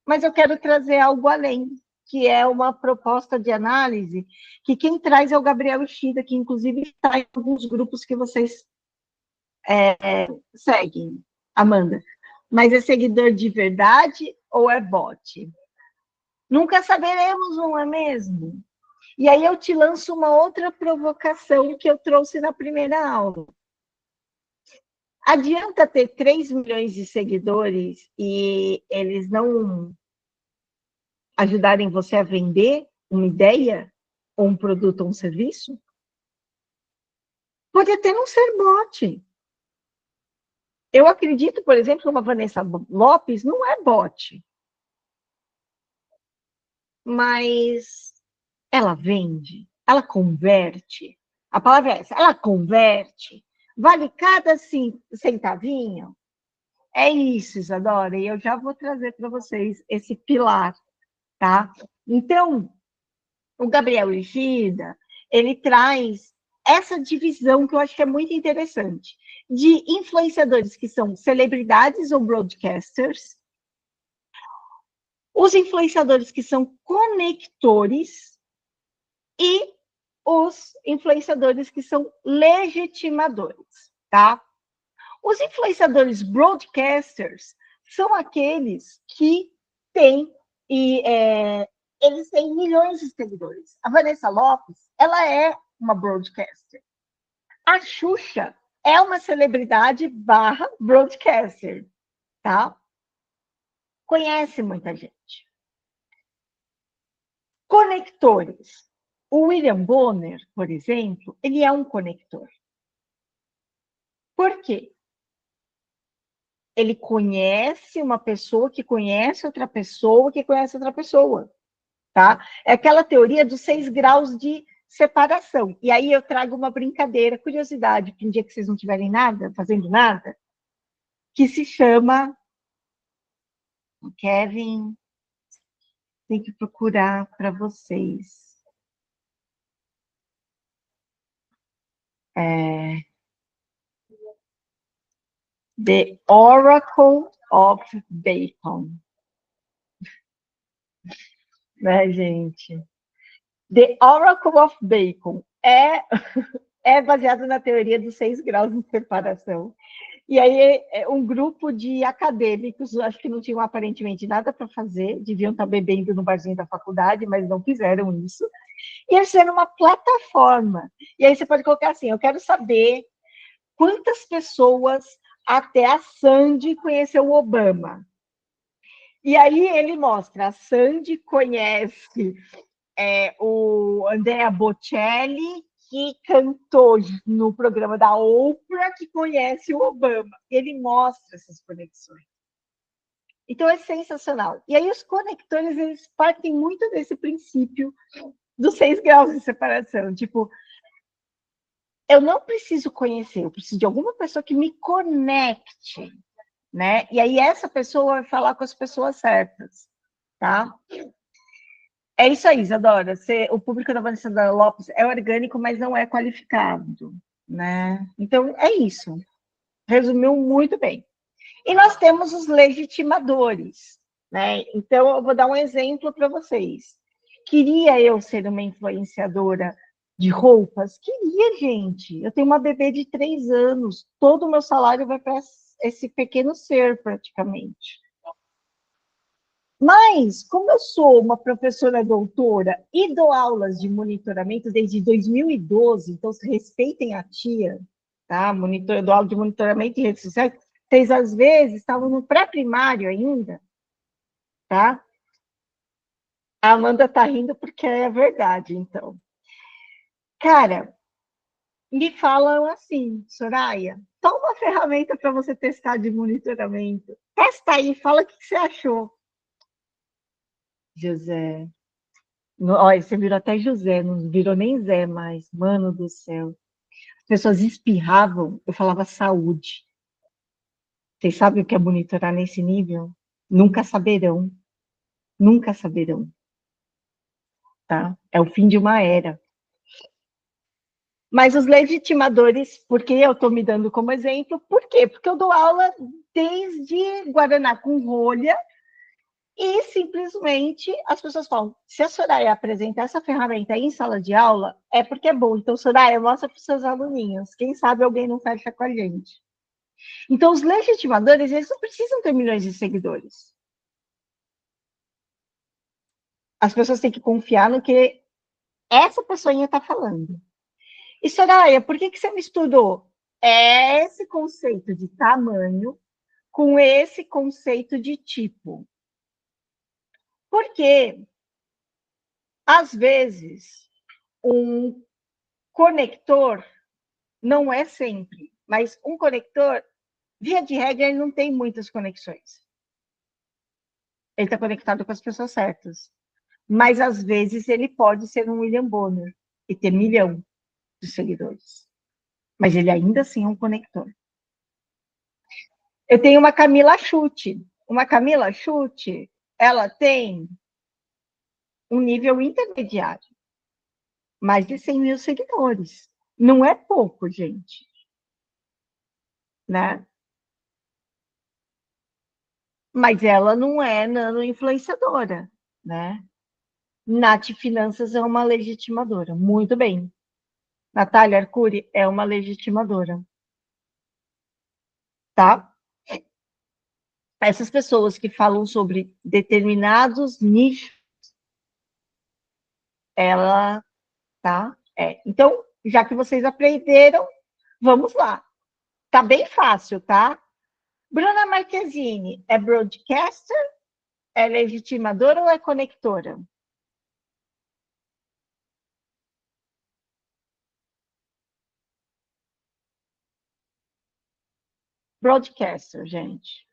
Mas eu quero trazer algo além, que é uma proposta de análise, que quem traz é o Gabriel Ishida, que, inclusive, está em alguns grupos que vocês seguem, Amanda. Mas é seguidor de verdade ou é bot? Nunca saberemos, não é mesmo? E aí eu te lanço uma outra provocação que eu trouxe na primeira aula. Adianta ter 3 milhões de seguidores e eles não ajudarem você a vender uma ideia, ou um produto ou um serviço? Pode até não ser bot. Eu acredito, por exemplo, que uma Vanessa Lopes não é bot. Mas ela vende, ela converte. A palavra é essa, ela converte. Vale cada centavinho. É isso, Isadora, e eu já vou trazer para vocês esse pilar, tá? Então, o Gabriel Egida, ele traz essa divisão que eu acho que é muito interessante, de influenciadores que são celebridades ou broadcasters, os influenciadores que são conectores e os influenciadores que são legitimadores, tá? Os influenciadores broadcasters são aqueles que têm eles têm milhões de seguidores. A Vanessa Lopes, ela é uma broadcaster. A Xuxa é uma celebridade barra broadcaster, tá? Conhece muita gente. Conectores. O William Bonner, por exemplo, ele é um conector. Por quê? Ele conhece uma pessoa que conhece outra pessoa que conhece outra pessoa, tá? É aquela teoria dos 6 graus de separação. E aí eu trago uma brincadeira, curiosidade, para um dia que vocês não tiverem nada, fazendo nada, que se chama Kevin, tem que procurar para vocês. The Oracle of Bacon. Né, gente? The Oracle of Bacon é baseado na teoria dos 6 graus de separação. E aí, um grupo de acadêmicos, acho que não tinham aparentemente nada para fazer, deviam estar bebendo no barzinho da faculdade, mas não fizeram isso. E eles fizeram uma plataforma. E aí você pode colocar assim: eu quero saber quantas pessoas até a Sandy conheceu o Obama. E aí ele mostra: a Sandy conhece o Andrea Bocelli, que cantou no programa da Oprah, que conhece o Obama. Ele mostra essas conexões. Então é sensacional. E aí os conectores, eles partem muito desse princípio dos 6 graus de separação. Tipo, eu não preciso conhecer, eu preciso de alguma pessoa que me conecte, né? E aí essa pessoa vai falar com as pessoas certas, tá? É isso aí, Isadora. O público da Vanessa Lopes é orgânico, mas não é qualificado, né? Então, é isso. Resumiu muito bem. E nós temos os legitimadores, né? Então, eu vou dar um exemplo para vocês. Queria eu ser uma influenciadora de roupas? Queria, gente. Eu tenho uma bebê de 3 anos. Todo o meu salário vai para esse pequeno ser, praticamente. Mas, como eu sou uma professora doutora e dou aulas de monitoramento desde 2012, então respeitem a tia, tá? Eu dou aula de monitoramento em redes sociais. Vocês, às vezes, estavam no pré-primário ainda, tá? A Amanda tá rindo porque é verdade, então. Cara, me falam assim, Soraya, toma uma ferramenta para você testar de monitoramento. Testa aí, fala o que você achou. José, olha, você virou até José, não virou nem Zé mais. Mano do céu. As pessoas espirravam, eu falava saúde. Vocês sabem o que é monitorar nesse nível? Nunca saberão. Nunca saberão. Tá? É o fim de uma era. Mas os legitimadores, porque eu estou me dando como exemplo, por quê? Porque eu dou aula desde Guaraná com rolha e simplesmente as pessoas falam: se a Soraya apresentar essa ferramenta em sala de aula, é porque é bom. Então, Soraya, mostra para os seus aluninhos. Quem sabe alguém não fecha com a gente. Então, os legitimadores, eles não precisam ter milhões de seguidores. As pessoas têm que confiar no que essa pessoinha está falando. E, Soraya, por que você misturou esse conceito de tamanho com esse conceito de tipo? Porque, às vezes, um conector Não é sempre, mas um conector, via de regra, ele não tem muitas conexões. Ele está conectado com as pessoas certas. Mas, às vezes, ele pode ser um William Bonner e ter 1 milhão de seguidores. Mas ele ainda assim é um conector. Eu tenho uma Camila Chute. Uma Camila Chute, ela tem um nível intermediário. Mais de 100 mil seguidores. Não é pouco, gente. Né? Mas ela não é nano-influenciadora, né? Nath Finanças é uma legitimadora. Muito bem. Natália Arcuri é uma legitimadora. Tá? Essas pessoas que falam sobre determinados nichos, ela, tá? Então, já que vocês aprenderam, vamos lá. Tá bem fácil, tá? Bruna Marquezine, é broadcaster, é legitimadora ou é conectora? Broadcaster, gente.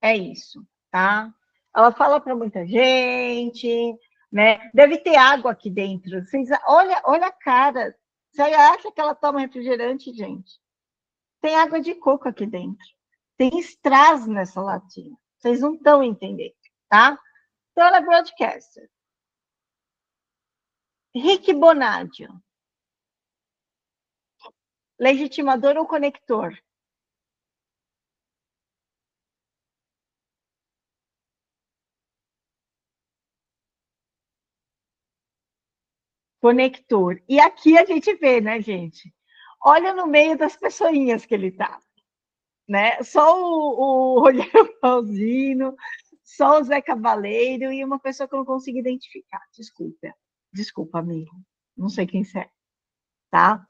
É isso, tá? Ela fala para muita gente, né? Deve ter água aqui dentro. Vocês, olha a cara. Você acha que ela toma refrigerante, gente? Tem água de coco aqui dentro. Tem strass nessa latinha. Vocês não estão entendendo, tá? Então, ela é broadcaster. Rick Bonadio. Legitimador ou conector? Conector. E aqui a gente vê, né, gente? Olha no meio das pessoinhas que ele tá. Né? Só o Rogério Paulzino, só o Zé Cavaleiro e uma pessoa que eu não consigo identificar. Desculpa, amigo. Não sei quem é, tá?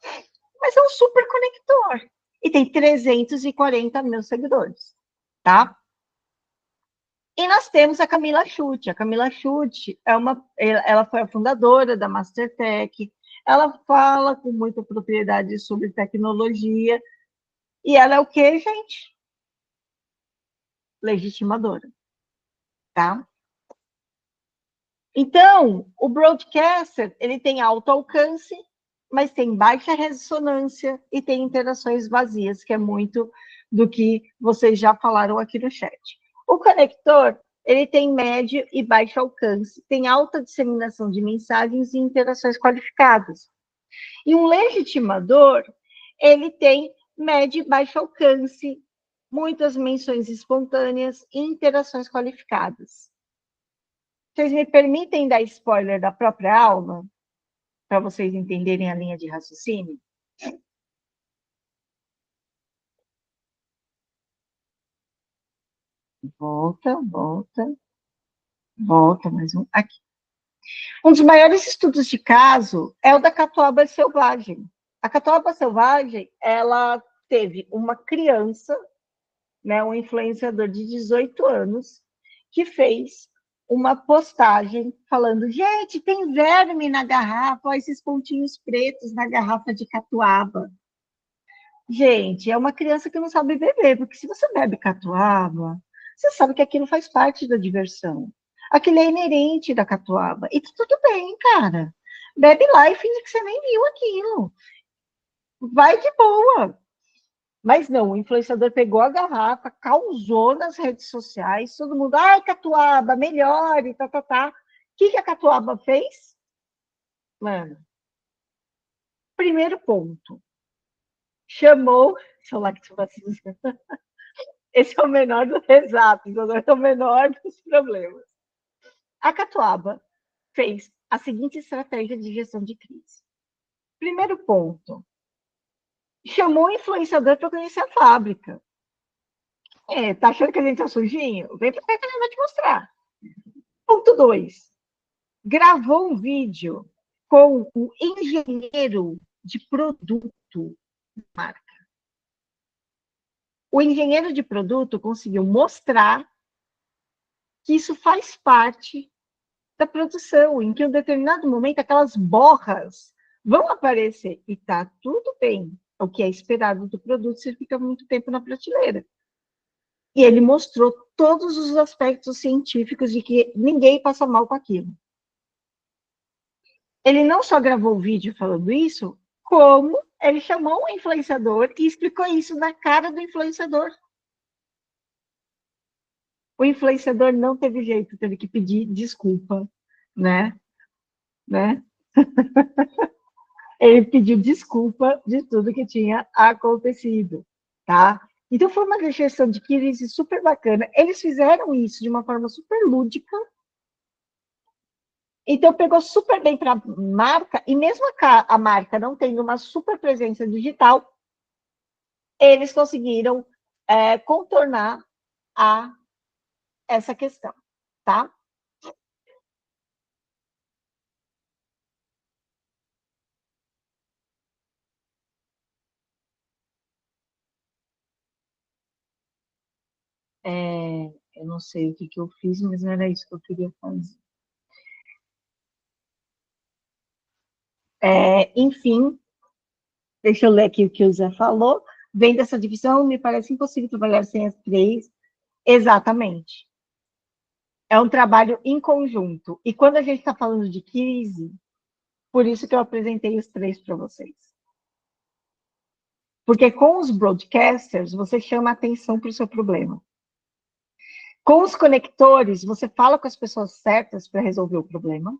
Mas é um super conector. E tem 340 mil seguidores, tá? E nós temos a Camila Chute. A Camila Chute ela foi a fundadora da Mastertech. Ela fala com muita propriedade sobre tecnologia. E ela é o quê, gente? Legitimadora, tá? Então, o broadcaster, ele tem alto alcance, mas tem baixa ressonância e tem interações vazias, que é muito do que vocês já falaram aqui no chat. O conector, ele tem médio e baixo alcance, tem alta disseminação de mensagens e interações qualificadas. E um legitimador, ele tem médio e baixo alcance, muitas menções espontâneas e interações qualificadas. Vocês me permitem dar spoiler da própria aula? Para vocês entenderem a linha de raciocínio? Volta mais um. Aqui. Um dos maiores estudos de caso é o da catuaba selvagem. A catuaba selvagem, ela teve uma criança, né, um influenciador de 18 anos, que fez uma postagem falando, gente, tem verme na garrafa, ó, esses pontinhos pretos na garrafa de catuaba. Gente, é uma criança que não sabe beber, porque se você bebe catuaba, você sabe que aquilo faz parte da diversão. Aquilo é inerente da catuaba. E tá tudo bem, cara. Bebe lá e finge que você nem viu aquilo. Vai de boa. Mas não, o influenciador pegou a garrafa, causou nas redes sociais, todo mundo, ai, catuaba, melhore, tá. O que a catuaba fez? Mano, primeiro ponto, chamou, seu lactobacillus, esse é o menor dos exatos, é o menor dos problemas. A catuaba fez a seguinte estratégia de gestão de crise. Primeiro ponto, chamou o influenciador para conhecer a fábrica. Tá achando que a gente tá sujinho? Vem para cá que a gente vai te mostrar. Ponto 2. Gravou um vídeo com o engenheiro de produto da marca. O engenheiro de produto conseguiu mostrar que isso faz parte da produção, em que em um determinado momento aquelas borras vão aparecer e tá tudo bem. o que é esperado do produto se ele fica muito tempo na prateleira. E ele mostrou todos os aspectos científicos de que ninguém passa mal com aquilo. Ele não só gravou o vídeo falando isso, como ele chamou o influenciador e explicou isso na cara do influenciador. O influenciador não teve jeito, teve que pedir desculpa, né? Ele pediu desculpa de tudo que tinha acontecido, tá? Então foi uma gestão de crise super bacana. Eles fizeram isso de uma forma super lúdica. Então pegou super bem para a marca, e mesmo a marca não tendo uma super presença digital, eles conseguiram contornar essa questão, tá? Eu não sei o que eu fiz, mas não era isso que eu queria fazer. Enfim, deixa eu ler aqui o que o Zé falou. Vendo essa divisão, me parece impossível trabalhar sem as três. Exatamente. É um trabalho em conjunto. E quando a gente está falando de crise, por isso que eu apresentei os três para vocês. Porque com os broadcasters, você chama atenção para o seu problema. Com os conectores, você fala com as pessoas certas para resolver o problema.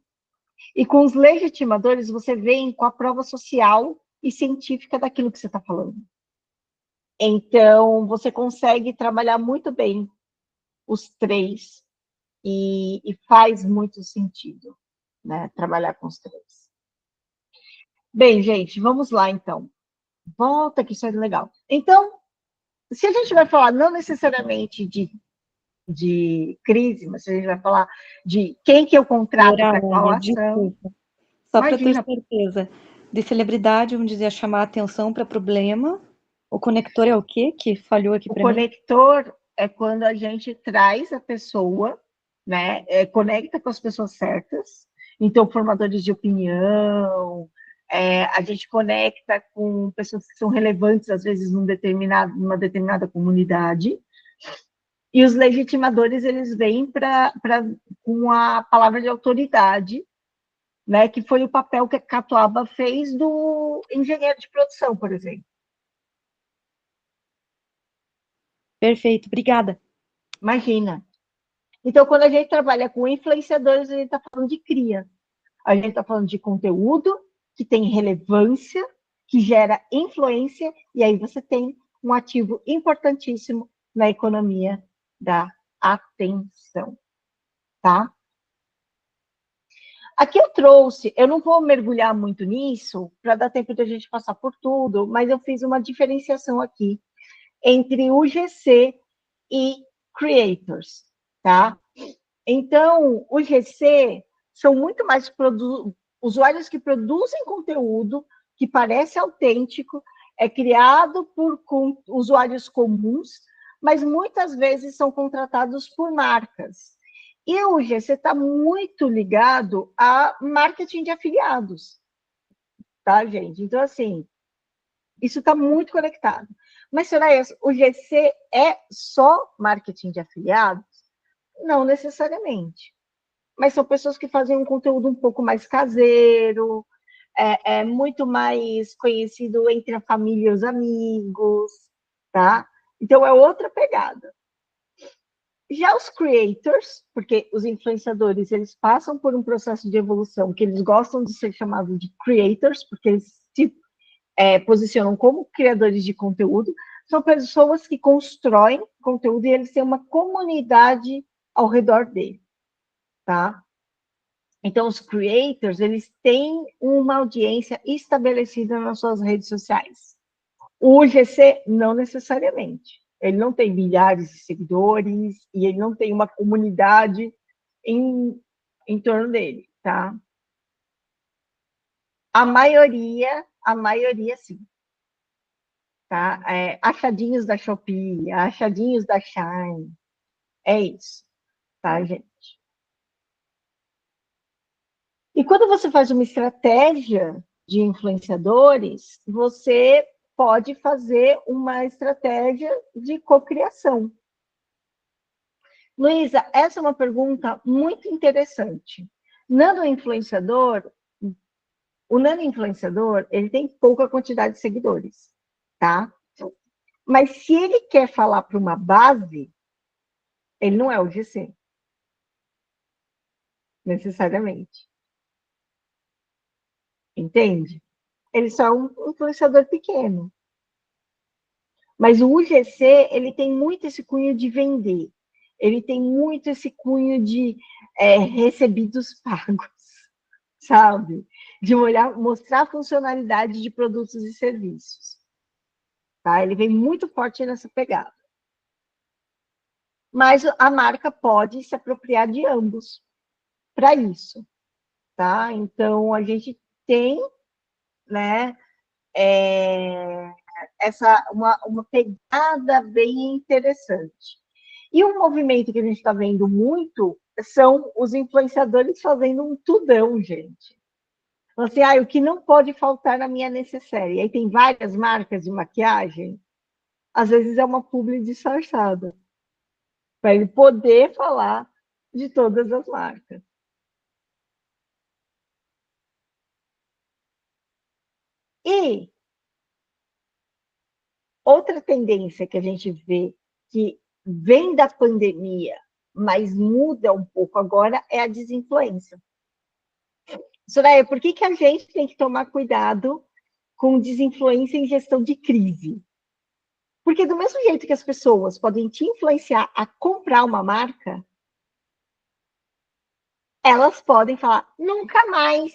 E com os legitimadores, você vem com a prova social e científica daquilo que você está falando. Então, você consegue trabalhar muito bem os três e faz muito sentido, né, trabalhar com os três. Bem, gente, vamos lá, então. Volta, que isso é legal. Então, se a gente vai falar não necessariamente de crise, mas a gente vai falar de quem que eu contrato para qual ação. Desculpa. Só para ter certeza. De celebridade, vamos dizer, chamar a atenção para problema. O conector é o quê que falhou aqui para mim? O conector é quando a gente traz a pessoa, né, conecta com as pessoas certas, então formadores de opinião, a gente conecta com pessoas que são relevantes, às vezes, numa determinada comunidade, e os legitimadores, eles vêm com a palavra de autoridade, né, que foi o papel que a Catuaba fez do engenheiro de produção, por exemplo. Perfeito, obrigada. Imagina. Então, quando a gente trabalha com influenciadores, a gente está falando de cria. A gente está falando de conteúdo que tem relevância, que gera influência, e aí você tem um ativo importantíssimo na economia da atenção, tá? Aqui eu trouxe, eu não vou mergulhar muito nisso, para dar tempo de a gente passar por tudo, mas eu fiz uma diferenciação aqui entre UGC e creators, tá? Então, o GC são muito mais usuários que produzem conteúdo que parece autêntico, é criado por usuários comuns, mas muitas vezes são contratados por marcas. E o GC está muito ligado a marketing de afiliados, tá, gente? Então, assim, isso está muito conectado. Mas, Soraya, o GC é só marketing de afiliados? Não necessariamente. Mas são pessoas que fazem um conteúdo um pouco mais caseiro, muito mais conhecido entre a família e os amigos, tá? Então, é outra pegada. Já os creators, porque os influenciadores, eles passam por um processo de evolução que eles gostam de ser chamados de creators, porque eles se posicionam como criadores de conteúdo, são pessoas que constroem conteúdo e eles têm uma comunidade ao redor dele, tá? Então, os creators, eles têm uma audiência estabelecida nas suas redes sociais. O UGC, não necessariamente. Ele não tem milhares de seguidores e ele não tem uma comunidade em torno dele, tá? A maioria sim. Tá? Achadinhos da Shopee, achadinhos da Shine. É isso, tá, gente? E quando você faz uma estratégia de influenciadores, você pode fazer uma estratégia de cocriação. Luísa, essa é uma pergunta muito interessante. O nano-influenciador, ele tem pouca quantidade de seguidores, tá? Mas se ele quer falar para uma base, ele não é o GC, necessariamente. Entende? Ele só é um influenciador pequeno. Mas o UGC, ele tem muito esse cunho de vender. Ele tem muito esse cunho de recebidos pagos, sabe? De mostrar a funcionalidade de produtos e serviços. Tá? Ele vem muito forte nessa pegada. Mas a marca pode se apropriar de ambos para isso. Tá? Então, a gente tem, né, uma pegada bem interessante. E um movimento que a gente está vendo muito são os influenciadores fazendo um tudão, gente. Assim, o que não pode faltar na minha necessaire. Aí tem várias marcas de maquiagem, às vezes é uma publi disfarçada, para ele poder falar de todas as marcas. E outra tendência que a gente vê que vem da pandemia, mas muda um pouco agora, é a desinfluência. Soraya, por que a gente tem que tomar cuidado com desinfluência em gestão de crise? Porque do mesmo jeito que as pessoas podem te influenciar a comprar uma marca, elas podem falar, nunca mais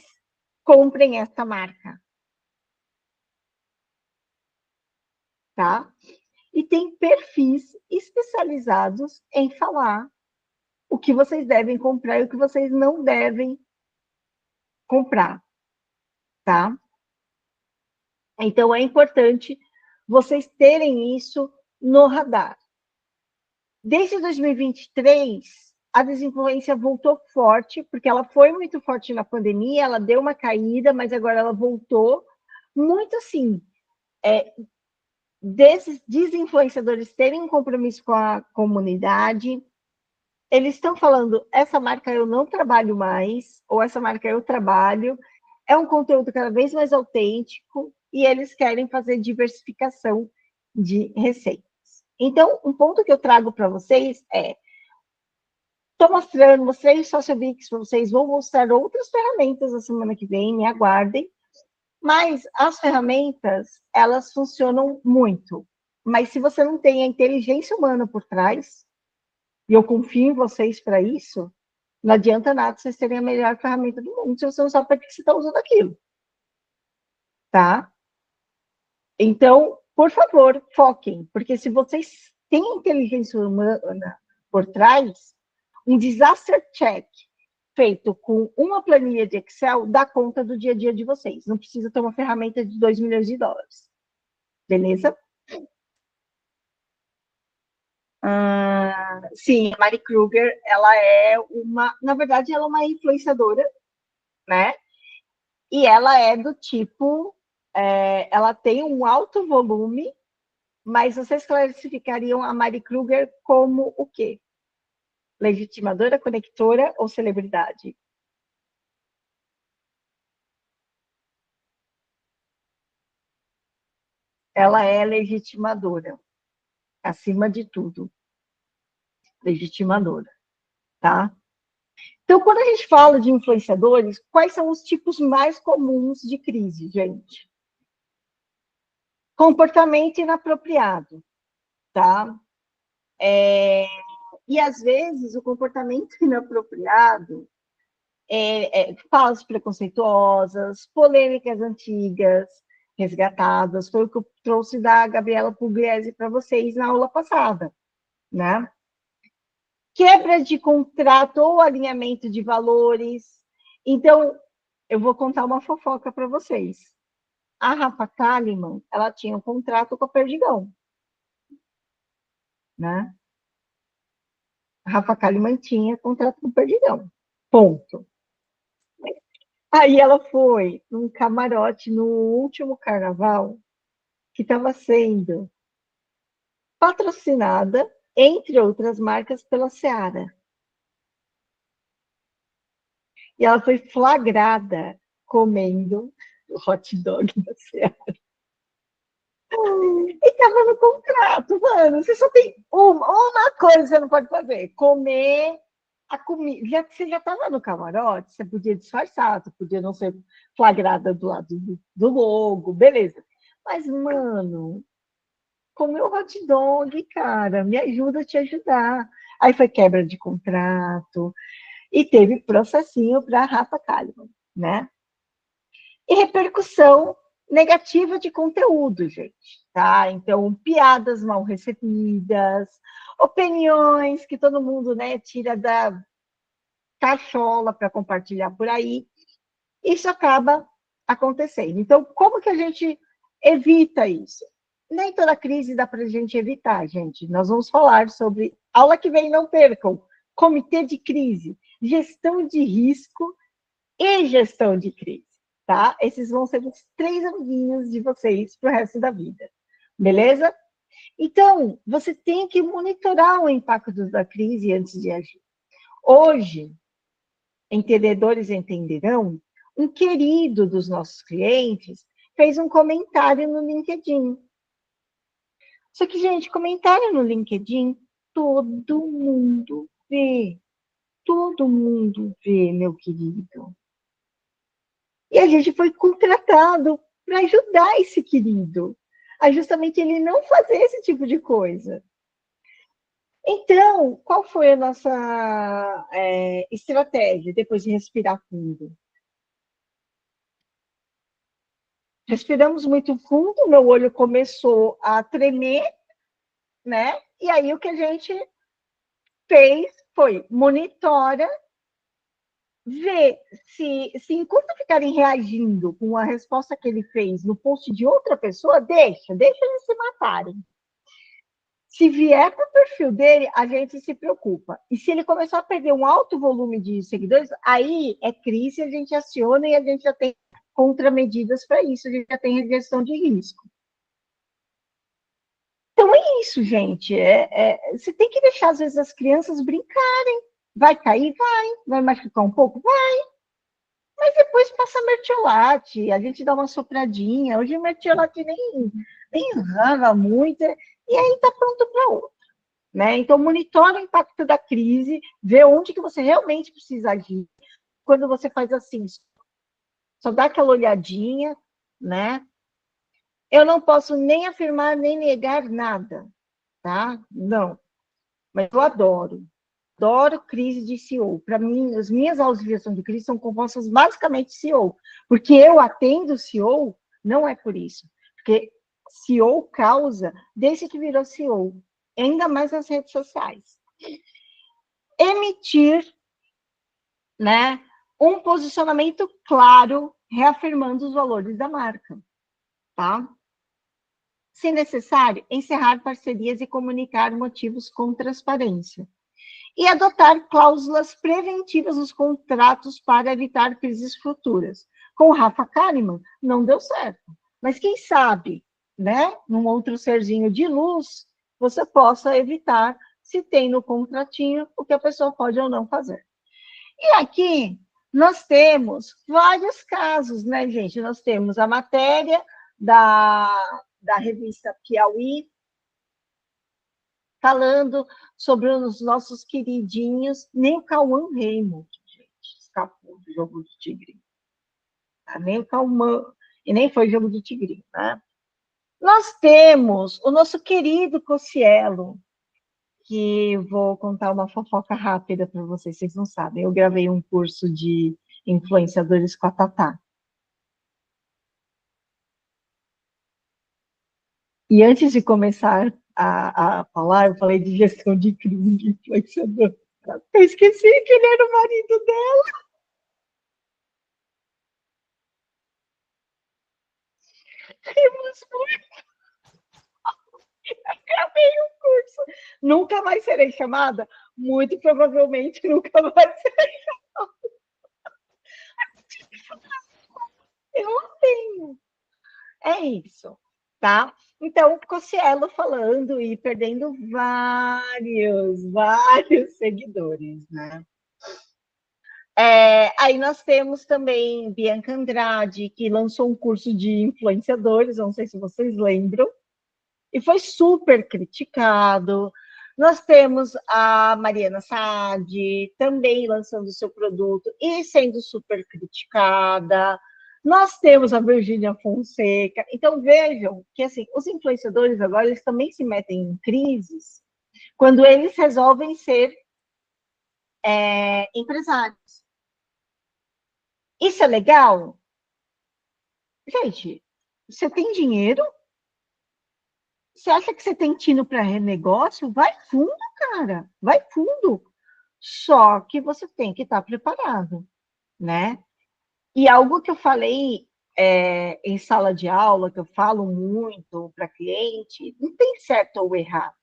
comprem essa marca. Tá? E tem perfis especializados em falar o que vocês devem comprar e o que vocês não devem comprar, tá? Então, é importante vocês terem isso no radar. Desde 2023, a desinfluência voltou forte, porque ela foi muito forte na pandemia, ela deu uma caída, mas agora ela voltou muito assim, desses desinfluenciadores terem um compromisso com a comunidade, eles estão falando, essa marca eu não trabalho mais, ou essa marca eu trabalho, é um conteúdo cada vez mais autêntico, e eles querem fazer diversificação de receitas. Então, um ponto que eu trago para vocês estou mostrei o SocioBix para vocês, vou mostrar outras ferramentas na semana que vem, me aguardem, mas as ferramentas, elas funcionam muito, mas se você não tem a inteligência humana por trás, e eu confio em vocês para isso, não adianta nada vocês terem a melhor ferramenta do mundo se você não sabe para que você está usando aquilo. Tá? Então, por favor, foquem, porque se vocês têm inteligência humana por trás, um disaster check feito com uma planilha de Excel dá conta do dia a dia de vocês. Não precisa ter uma ferramenta de 2 milhões de dólares. Beleza? Sim, a Mari Kruger, ela é na verdade, ela é uma influenciadora, né? E ela é do tipo, ela tem um alto volume, mas vocês classificariam a Mari Kruger como o quê? Legitimadora, conectora ou celebridade? Ela é legitimadora, acima de tudo. Legitimadora, tá? Então, quando a gente fala de influenciadores, quais são os tipos mais comuns de crise, gente? Comportamento inapropriado, tá? E, às vezes, o comportamento inapropriado falas preconceituosas, polêmicas antigas, resgatadas, foi o que eu trouxe da Gabriela Pugliese para vocês na aula passada, né? Quebra de contrato ou alinhamento de valores. Então, eu vou contar uma fofoca para vocês. A Rafa Kalimann, ela tinha um contrato com a Perdigão, né? A Rafa Kalimann tinha contrato com a Perdigão, ponto. Aí ela foi num camarote no último carnaval que estava sendo patrocinada, entre outras marcas, pela Seara. E ela foi flagrada comendo o hot dog da Seara. E estava no contrato, mano. Você só tem uma coisa que você não pode fazer: comer a comida. Você já estava no camarote, você podia disfarçar, você podia não ser flagrada do lado do logo, beleza. Mas, mano, comer o hot dog, cara, me ajuda a te ajudar. Aí foi quebra de contrato e teve processinho para Rafa Kalimann, né? E repercussão negativa de conteúdo, gente, tá? Então, piadas mal recebidas, opiniões que todo mundo, né, tira da cachola para compartilhar por aí. Isso acaba acontecendo. Então, como que a gente evita isso? Nem toda crise dá para a gente evitar, gente. Nós vamos falar sobre, aula que vem, não percam, comitê de crise, gestão de risco e gestão de crise, tá? Esses vão ser os 3 amiguinhos de vocês para o resto da vida, beleza? Então, você tem que monitorar o impacto da crise antes de agir. Hoje, entendedores entenderão, um querido dos nossos clientes fez um comentário no LinkedIn. Só que, gente, comentário no LinkedIn, todo mundo vê. Todo mundo vê, meu querido. E a gente foi contratado para ajudar esse querido a justamente ele não fazer esse tipo de coisa. Então, qual foi a nossa estratégia depois de respirar fundo? Respiramos muito fundo, meu olho começou a tremer, né? E aí o que a gente fez foi monitora, ver se enquanto ficarem reagindo com a resposta que ele fez no post de outra pessoa, deixa eles se matarem. Se vier para o perfil dele, a gente se preocupa. E se ele começar a perder um alto volume de seguidores, aí é crise, a gente aciona e a gente já tem contramedidas para isso, a gente já tem gestão de risco. Então é isso, gente. Você tem que deixar, às vezes, as crianças brincarem. Vai cair? Vai machucar um pouco? Vai. Mas depois passa mertiolate, a gente dá uma sopradinha. Hoje mertiolate nem rala muito, e aí está pronto para outro. Né? Então, monitora o impacto da crise, vê onde que você realmente precisa agir. Quando você faz assim, só dá aquela olhadinha, né? Eu não posso nem afirmar, nem negar nada, tá? Não. Mas eu adoro crise de CEO. Para mim, as minhas aulas de gestão de crise são compostas basicamente de CEO, porque eu atendo CEO, não é por isso, porque CEO causa desde que virou CEO, ainda mais nas redes sociais. Emitir, né, um posicionamento claro, reafirmando os valores da marca, tá? Se necessário, encerrar parcerias e comunicar motivos com transparência. E adotar cláusulas preventivas nos contratos para evitar crises futuras. Com o Rafa Kalimann, não deu certo. Mas quem sabe, né, num outro serzinho de luz, você possa evitar, se tem no contratinho, o que a pessoa pode ou não fazer. E aqui nós temos vários casos, né, gente? Nós temos a matéria da revista Piauí, falando sobre os nossos queridinhos, nem o Cauã Raymond, gente, escapou do jogo do Tigre. Tá? Nem o Cauã, e nem foi jogo do Tigre, né? Nós temos o nosso querido Cossielo, que vou contar uma fofoca rápida para vocês, vocês não sabem. Eu gravei um curso de influenciadores com a Tatá. E antes de começar a falar, eu falei de gestão de crise de influenciador. Eu esqueci que ele era o marido dela. Rimos muito. Gravei um curso. Nunca mais serei chamada? Muito provavelmente nunca mais serei chamada. Eu não tenho. É isso, tá? Então, o Cossielo falando e perdendo vários seguidores, né? Aí nós temos também Bianca Andrade, que lançou um curso de influenciadores, não sei se vocês lembram, e foi super criticado. Nós temos a Mariana Saad, também lançando seu produto e sendo super criticada. Nós temos a Virgínia Fonseca. Então, vejam que assim, os influenciadores agora eles também se metem em crises quando eles resolvem ser empresários. Isso é legal? Gente, você tem dinheiro? Você acha que você tem tino para renegócio? Vai fundo, cara. Vai fundo. Só que você tem que estar preparado, né? E algo que eu falei em sala de aula, que eu falo muito para cliente, não tem certo ou errado,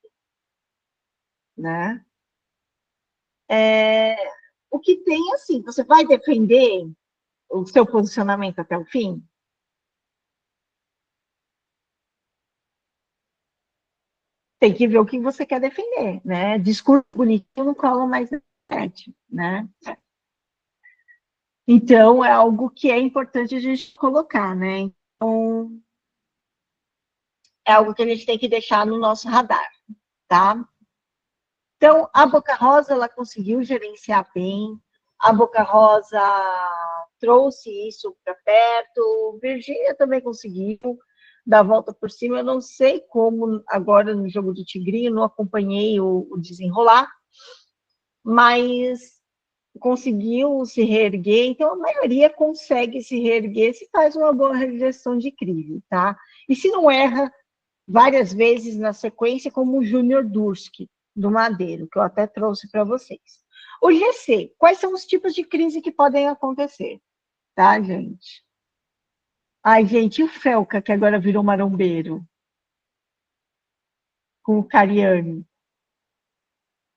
né? O que tem, assim, você vai defender o seu posicionamento até o fim? Tem que ver o que você quer defender, né? Discurso bonito não cola mais na internet, né? Então, é algo que é importante a gente colocar, né? Então, é algo que a gente tem que deixar no nosso radar, tá? Então, a Boca Rosa, ela conseguiu gerenciar bem, a Boca Rosa trouxe isso para perto, Virgínia também conseguiu dar a volta por cima, eu não sei como agora no jogo do Tigrinho, não acompanhei o desenrolar, mas conseguiu se reerguer, então a maioria consegue se reerguer se faz uma boa gestão de crise, tá? E se não erra várias vezes na sequência, como o Júnior Durski, do Madeiro, que eu até trouxe para vocês. O GC, quais são os tipos de crise que podem acontecer? Tá, gente? Ai, gente, e o Felca, que agora virou marombeiro, com o Cariani?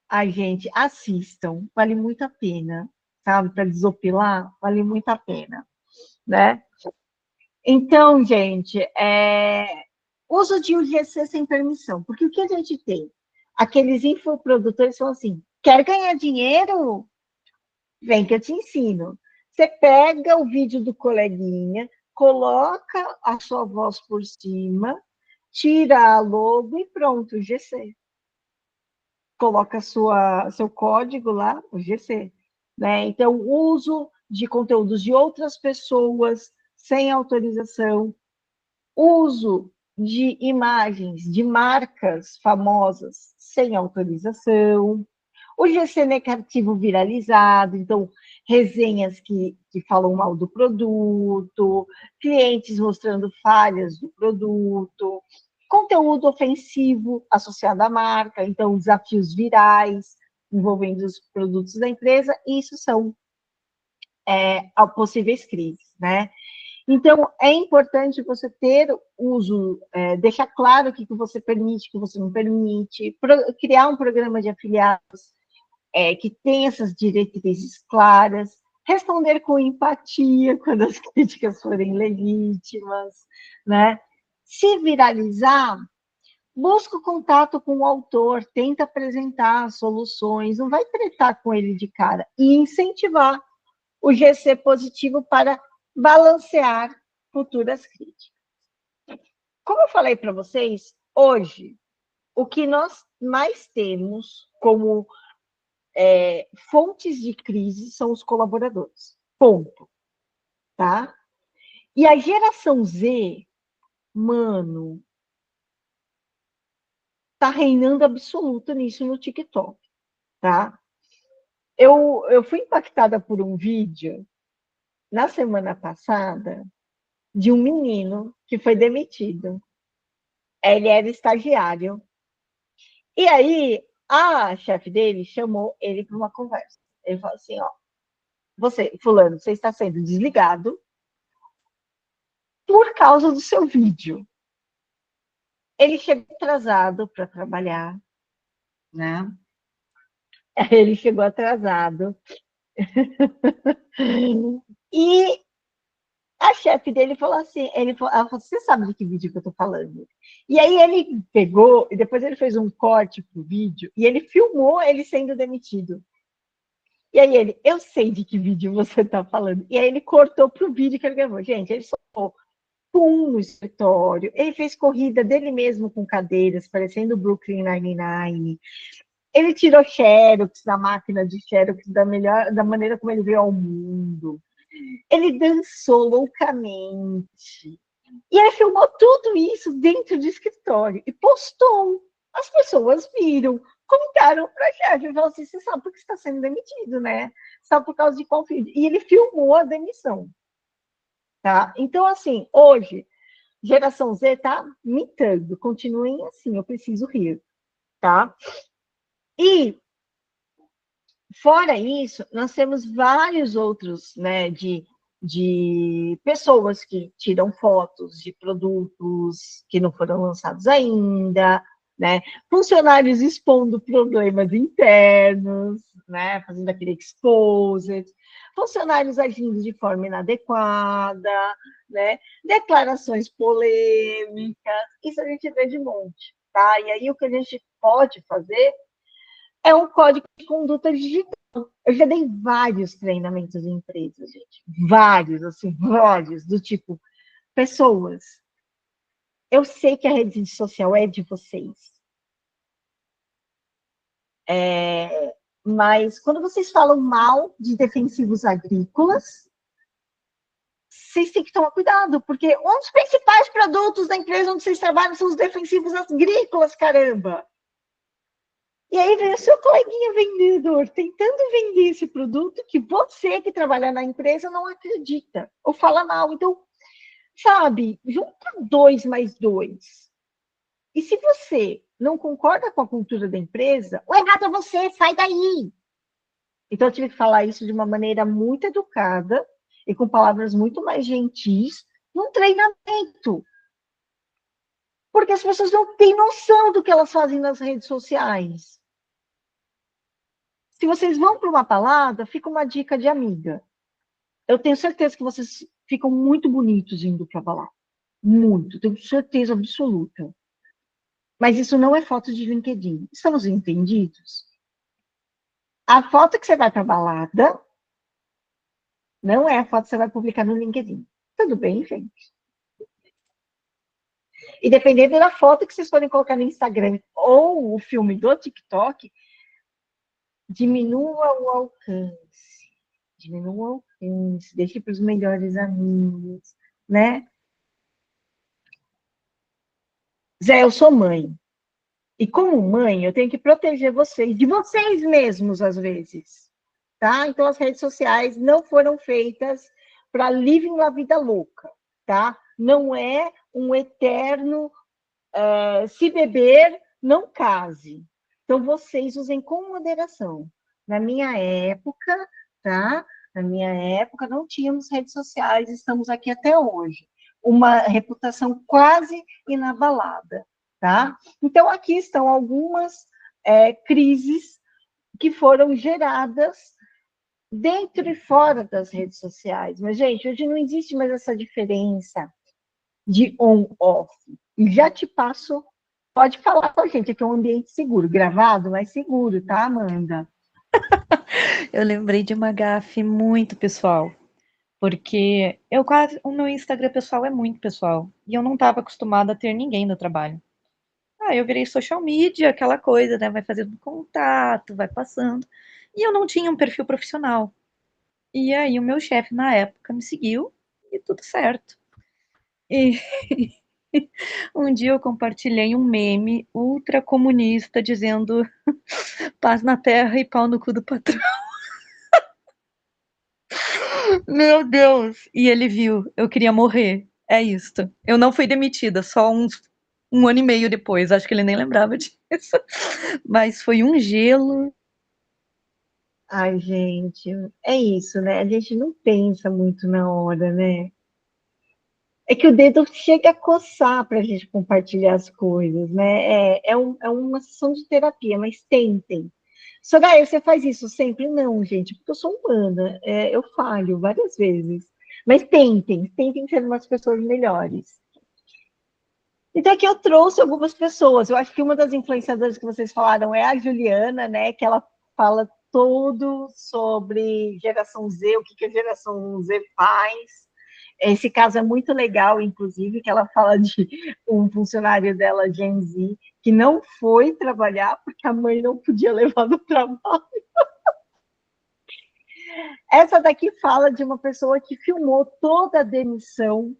Ai, gente, assistam, vale muito a pena, sabe? Para desopilar, vale muito a pena, né? Então, gente, uso de UGC sem permissão, porque o que a gente tem? Aqueles infoprodutores são assim, quer ganhar dinheiro? Vem que eu te ensino. Você pega o vídeo do coleguinha, coloca a sua voz por cima, tira a logo e pronto, GC. Coloca seu código lá, o GC. Né? Então, uso de conteúdos de outras pessoas sem autorização, uso de imagens de marcas famosas sem autorização, o GC negativo viralizado, então, resenhas que falam mal do produto, clientes mostrando falhas do produto, conteúdo ofensivo associado à marca, então, desafios virais envolvendo os produtos da empresa, isso são possíveis crises, né? Então, é importante você ter uso, deixar claro o que você permite, o que você não permite, criar um programa de afiliados que tenha essas diretrizes claras, responder com empatia quando as críticas forem legítimas, né? Se viralizar, busca o contato com o autor, tenta apresentar soluções, não vai tretar com ele de cara, e incentivar o GC positivo para balancear futuras críticas. Como eu falei para vocês, hoje, o que nós mais temos como fontes de crise são os colaboradores. Ponto. Tá? E a geração Z, mano, tá reinando absoluta nisso no TikTok. Tá? Eu fui impactada por um vídeo na semana passada de um menino que foi demitido. Ele era estagiário. E aí, a chefe dele chamou ele para uma conversa. Ele falou assim, ó, você, fulano, você está sendo desligado por causa do seu vídeo. Ele chegou atrasado para trabalhar, né? Ele chegou atrasado. E a chefe dele falou assim, ela falou, você sabe de que vídeo que eu tô falando? E aí ele pegou, e depois ele fez um corte pro vídeo, e ele filmou ele sendo demitido. E aí ele, eu sei de que vídeo você tá falando. E aí ele cortou pro vídeo que ele gravou. Gente, ele soltou pum no escritório, ele fez corrida dele mesmo com cadeiras, parecendo o Brooklyn Nine-Nine. Ele tirou xerox da máquina de xerox da maneira como ele veio ao mundo. Ele dançou loucamente. E ele filmou tudo isso dentro do escritório e postou. As pessoas viram, contaram para a chefe e falaram assim: você sabe por que você está sendo demitido, né? Sabe por causa de qual vídeo? E ele filmou a demissão. Tá? Então, assim, hoje, geração Z está mitando. Continuem assim, eu preciso rir. Tá? E, fora isso, nós temos vários outros, né, de pessoas que tiram fotos de produtos que não foram lançados ainda, né? Funcionários expondo problemas internos, né? Fazendo aquele exposed, funcionários agindo de forma inadequada, né? Declarações polêmicas, isso a gente vê de monte, tá? E aí o que a gente pode fazer é um código de conduta digital. Eu já dei vários treinamentos em empresas, gente. Vários, assim, vários, do tipo, pessoas, eu sei que a rede social é de vocês. Mas quando vocês falam mal de defensivos agrícolas, vocês têm que tomar cuidado, porque um dos principais produtos da empresa onde vocês trabalham são os defensivos agrícolas, caramba! E aí vem o seu coleguinha vendedor tentando vender esse produto que você que trabalha na empresa não acredita ou fala mal. Então, sabe, junta 2 mais 2. E se você não concorda com a cultura da empresa, o errado é você, sai daí. Então, eu tive que falar isso de uma maneira muito educada e com palavras muito mais gentis num treinamento. Porque as pessoas não têm noção do que elas fazem nas redes sociais. Se vocês vão para uma balada, fica uma dica de amiga. Eu tenho certeza que vocês ficam muito bonitos indo para a balada. Muito, tenho certeza absoluta. Mas isso não é foto de LinkedIn. Estamos entendidos? A foto que você vai para a balada não é a foto que você vai publicar no LinkedIn. Tudo bem, gente? E dependendo da foto que vocês forem colocar no Instagram ou o filme do TikTok, diminua o alcance. Diminua o alcance, deixe para os melhores amigos, né? Zé, eu sou mãe. E como mãe, eu tenho que proteger vocês, de vocês mesmos, às vezes. Tá? Então, as redes sociais não foram feitas para living a vida louca, tá? Não é um eterno se beber, não case. Então, vocês usem com moderação. Na minha época, tá? Na minha época, não tínhamos redes sociais, estamos aqui até hoje. Uma reputação quase inabalada, tá? Então, aqui estão algumas crises que foram geradas dentro e fora das redes sociais. Mas, gente, hoje não existe mais essa diferença de on-off. E já te passo, pode falar com a gente, aqui é um ambiente seguro, gravado, mas seguro, tá, Amanda? Eu lembrei de uma gafe muito pessoal, porque o meu Instagram pessoal é muito pessoal, e eu não estava acostumada a ter ninguém no trabalho. Eu virei social media, aquela coisa, né? Vai fazendo contato, vai passando. E eu não tinha um perfil profissional. E aí o meu chefe na época me seguiu e tudo certo. E um dia eu compartilhei um meme ultra comunista dizendo paz na terra e pau no cu do patrão. Meu Deus! E ele viu, eu queria morrer. É isto. Eu não fui demitida, só um ano e meio depois. Acho que ele nem lembrava disso. Mas foi um gelo. Ai, gente, é isso, né? A gente não pensa muito na hora, né? É que o dedo chega a coçar para a gente compartilhar as coisas, né? É uma sessão de terapia, mas tentem. Soraya, você faz isso sempre? Não, gente, porque eu sou humana, eu falho várias vezes. Mas tentem ser umas pessoas melhores. Então, aqui eu trouxe algumas pessoas. Eu acho que uma das influenciadoras que vocês falaram é a Juliana, né? Que ela fala tudo sobre geração Z, o que a geração Z faz. Esse caso é muito legal, inclusive, que ela fala de um funcionário dela, Gen Z, que não foi trabalhar porque a mãe não podia levar no trabalho. Essa daqui fala de uma pessoa que filmou toda a demissão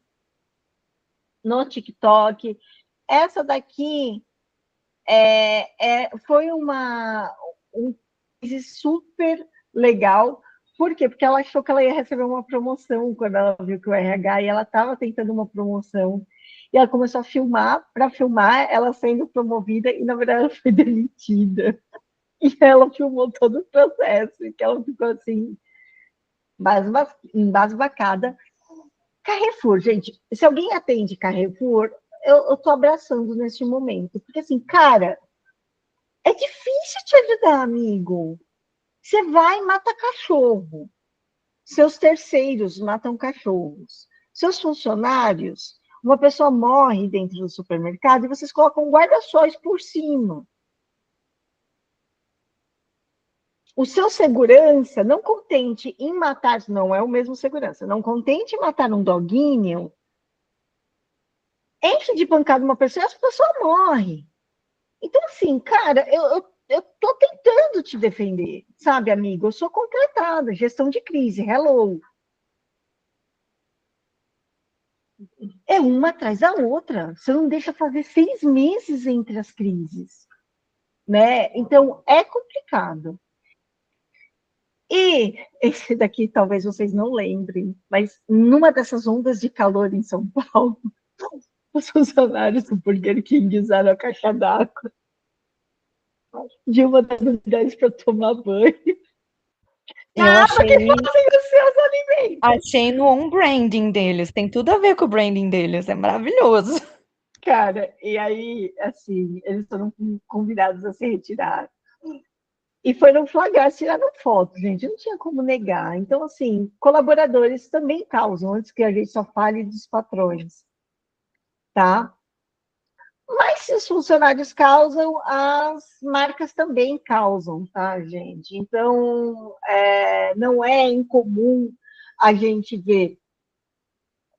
no TikTok. Essa daqui foi um super legal. Por quê? Porque ela achou que ela ia receber uma promoção quando ela viu que o RH, e ela estava tentando uma promoção. E ela começou a filmar, para filmar ela sendo promovida, e na verdade ela foi demitida. E ela filmou todo o processo, e que ela ficou assim, embasbacada. Carrefour, gente, se alguém atende Carrefour, eu tô abraçando neste momento. Porque assim, cara, é difícil te ajudar, amigo. Você vai e mata cachorro. Seus terceiros matam cachorros. Seus funcionários, uma pessoa morre dentro do supermercado e vocês colocam guarda-sóis por cima. O seu segurança, não contente em matar, não é o mesmo segurança, não contente em matar um doguinho, enche de pancada uma pessoa e essa pessoa morre. Então, assim, cara, eu tô tentando te defender, sabe, amigo? Eu sou contratada, gestão de crise, hello. É uma atrás da outra. Você não deixa fazer 6 meses entre as crises, né? Então, é complicado. E esse daqui talvez vocês não lembrem, mas numa dessas ondas de calor em São Paulo, os funcionários do Burger King usaram a caixa d'água de uma das unidades para tomar banho. Eu achei, Os seus alimentos. achei no on-branding deles. Tem tudo a ver com o branding deles. É maravilhoso. Cara, e aí, assim, eles foram convidados a se retirar. E foram flagrar, tiraram foto, gente, não tinha como negar. Então, assim, colaboradores também causam, antes que a gente só fale dos patrões, tá? Mas se os funcionários causam, as marcas também causam, tá, gente? Então, não é incomum a gente ver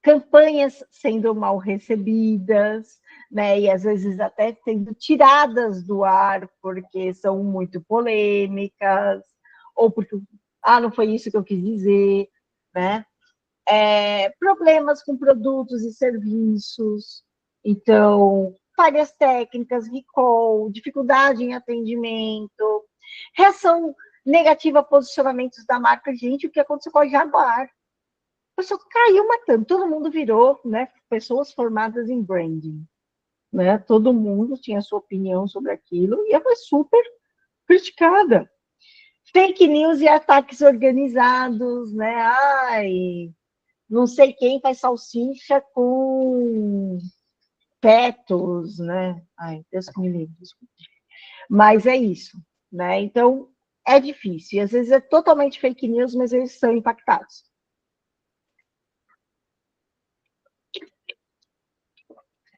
campanhas sendo mal recebidas, né? E às vezes até sendo tiradas do ar porque são muito polêmicas, ou porque não foi isso que eu quis dizer, né? Problemas com produtos e serviços, então falhas técnicas, recall, dificuldade em atendimento, reação negativa a posicionamentos da marca. Gente, o que aconteceu com a Jaguar? A pessoa caiu matando, todo mundo virou, né, pessoas formadas em branding, né? Todo mundo tinha sua opinião sobre aquilo e ela foi super criticada. Fake news e ataques organizados, né? Ai, não sei quem faz salsicha com fetos, né? Ai, Deus que me livre. Mas é isso, né? Então, é difícil. E às vezes é totalmente fake news, mas eles são impactados.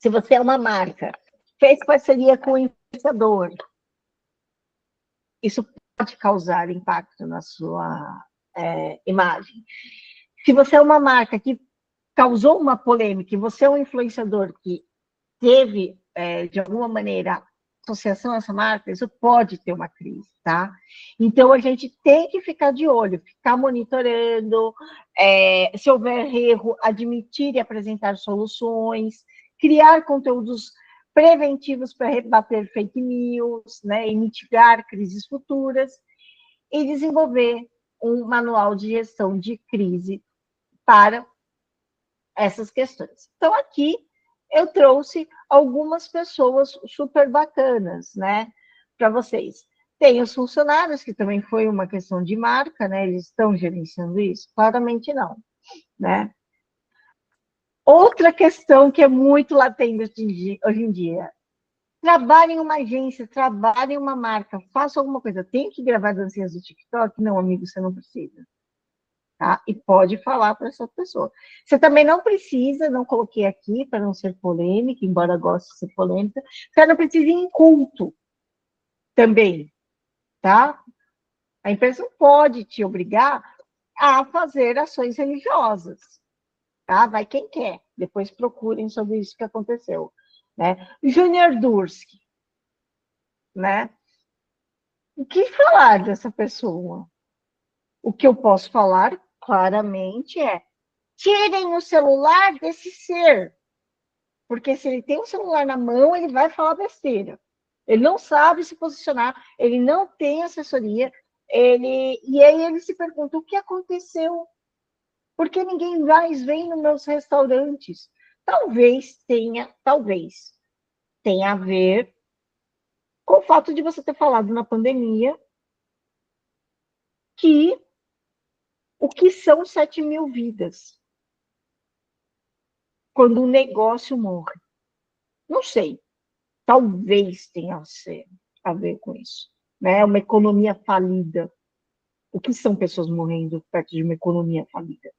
Se você é uma marca, fez parceria com o influenciador, isso pode causar impacto na sua imagem. Se você é uma marca que causou uma polêmica e você é um influenciador que teve, de alguma maneira, associação a essa marca, isso pode ter uma crise, tá? Então, a gente tem que ficar de olho, ficar monitorando, se houver erro, admitir e apresentar soluções, criar conteúdos preventivos para rebater fake news, né, e mitigar crises futuras, e desenvolver um manual de gestão de crise para essas questões. Então, aqui eu trouxe algumas pessoas super bacanas, né, para vocês. Tem os funcionários, que também foi uma questão de marca, né, eles estão gerenciando isso? Claramente não, né. Outra questão que é muito latente hoje em dia, trabalhe em uma agência, trabalhe em uma marca, faça alguma coisa, tem que gravar dancinhas do TikTok? Não, amigo, você não precisa. tá? E pode falar para essa pessoa. Você também não precisa, não coloquei aqui para não ser polêmica, embora goste de ser polêmica, você não precisa ir em culto também, tá? A empresa não pode te obrigar a fazer ações religiosas, tá? Vai quem quer. Depois procurem sobre isso que aconteceu, né? Junior Durski, né? O que falar dessa pessoa? O que eu posso falar claramente é: tirem o celular desse ser, porque se ele tem o celular na mão, ele vai falar besteira. Ele não sabe se posicionar, ele não tem assessoria, e aí ele se pergunta: o que aconteceu? Por que ninguém mais vem nos meus restaurantes? Talvez tenha a ver com o fato de você ter falado na pandemia que o que são 7.000 vidas quando um negócio morre. Não sei. Talvez tenha a ver com isso. Né? Uma economia falida. O que são pessoas morrendo perto de uma economia falida?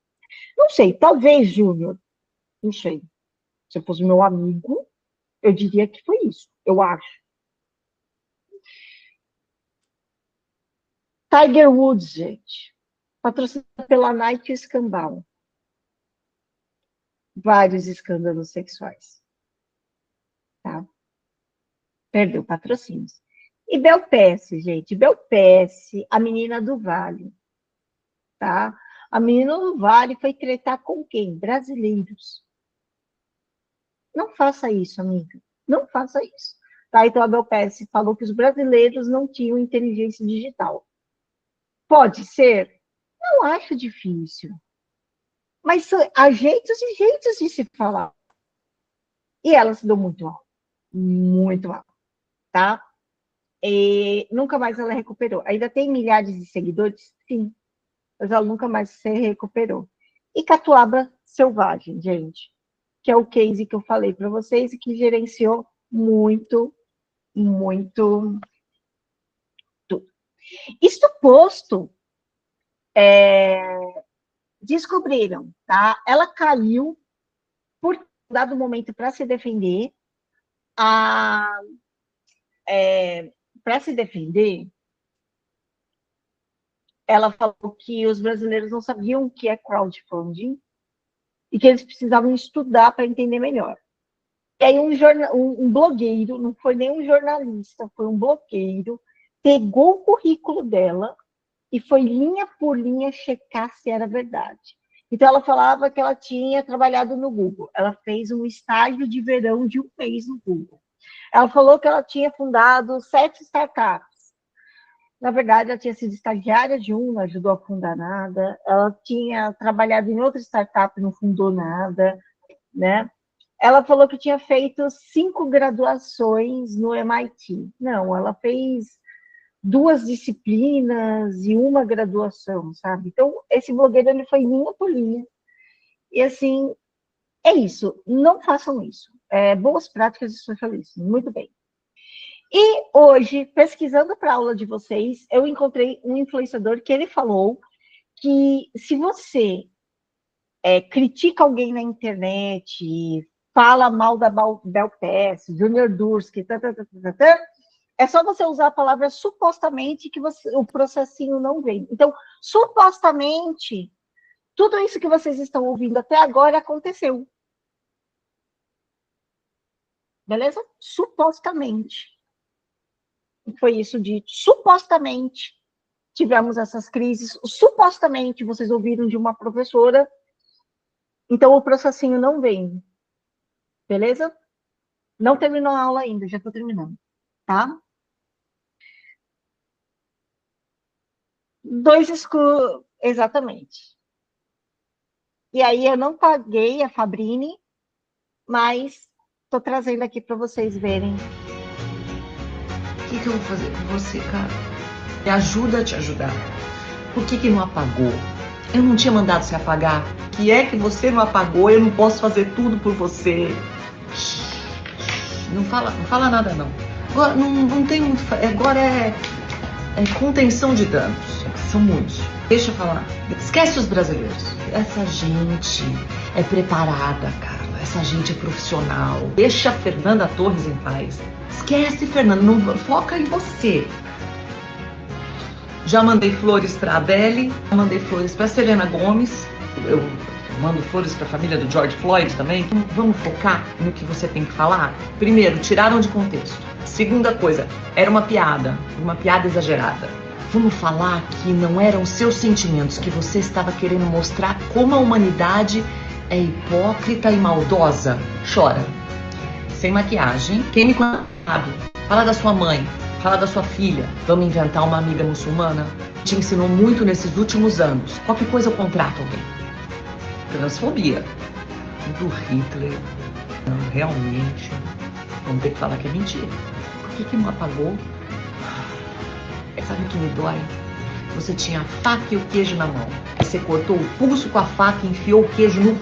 Não sei. Talvez, Júnior. Não sei. Se eu fosse meu amigo, eu diria que foi isso. Eu acho. Tiger Woods, gente. Patrocinado pela Nike Escambau. Vários escândalos sexuais. Tá? Perdeu patrocínios. E Belpesse, gente. Belpesse, a menina do Vale. Tá? A menina do Vale foi tretar com quem? Brasileiros. Não faça isso, amiga. Não faça isso. Tá? Então a Belpesse falou que os brasileiros não tinham inteligência digital. Pode ser? Não acho difícil. Mas há jeitos e jeitos de se falar. E ela se deu muito mal. Muito mal. Tá? E nunca mais ela recuperou. Ainda tem milhares de seguidores? Sim. Mas ela nunca mais se recuperou. E Catuaba Selvagem, gente. Que é o case que eu falei para vocês e que gerenciou muito tudo. Isto posto, descobriram, tá? Ela caiu por dado momento para se defender. Para se defender, ela falou que os brasileiros não sabiam o que é crowdfunding e que eles precisavam estudar para entender melhor. E aí um blogueiro, não foi nem um jornalista, foi um blogueiro, pegou o currículo dela e foi linha por linha checar se era verdade. Então, ela falava que ela tinha trabalhado no Google. Ela fez um estágio de verão de 1 mês no Google. Ela falou que ela tinha fundado 7 startups. Na verdade, ela tinha sido estagiária de uma, não ajudou a fundar nada. Ela tinha trabalhado em outra startup, não fundou nada, né? Ela falou que tinha feito 5 graduações no MIT. Não, ela fez 2 disciplinas e 1 graduação, sabe? Então, esse blogueiro, ele foi linha por linha. E, assim, é isso. Não façam isso. Boas práticas de socialismo. Muito bem. E hoje, pesquisando para a aula de vocês, eu encontrei um influenciador que ele falou que se você critica alguém na internet, fala mal da Belpesse, Junior Durski, é só você usar a palavra supostamente que o processinho não vem. Então, supostamente, tudo isso que vocês estão ouvindo até agora aconteceu. Beleza? Supostamente. Foi isso dito. Supostamente tivemos essas crises. Supostamente vocês ouviram de uma professora. Então, o processinho não vem. Beleza? Não terminou a aula ainda, já estou terminando. Tá? 2 escuros, exatamente. E aí eu não paguei a Fabrini, mas estou trazendo aqui para vocês verem. O que eu vou fazer com você, cara? Me ajuda a te ajudar. Por que não apagou? Eu não tinha mandado você apagar. Que é que você não apagou? Eu não posso fazer tudo por você. Não fala nada, não. Agora não tem muito. Agora é contenção de danos. São muitos. Deixa eu falar. Esquece os brasileiros. Essa gente é preparada, Carla. Essa gente é profissional. Deixa a Fernanda Torres em paz. Esquece, Fernanda. Não foca em você. Já mandei flores para a Adele. Já mandei flores para a Selena Gomez. Eu mando flores para a família do George Floyd também. Vamos focar no que você tem que falar? Primeiro, tiraram de contexto. Segunda coisa, era uma piada exagerada. Vamos falar que não eram seus sentimentos, que você estava querendo mostrar como a humanidade é hipócrita e maldosa. Chora. Sem maquiagem. Quem me conhece sabe. Fala da sua mãe, fala da sua filha. Vamos inventar uma amiga muçulmana? Te ensinou muito nesses últimos anos. Qualquer coisa eu contrato alguém. Transfobia. Do Hitler. Não, realmente. Vamos ter que falar que é mentira. Por que não apagou? Sabe o que me dói? Você tinha a faca e o queijo na mão. Aí você cortou o pulso com a faca e enfiou o queijo no...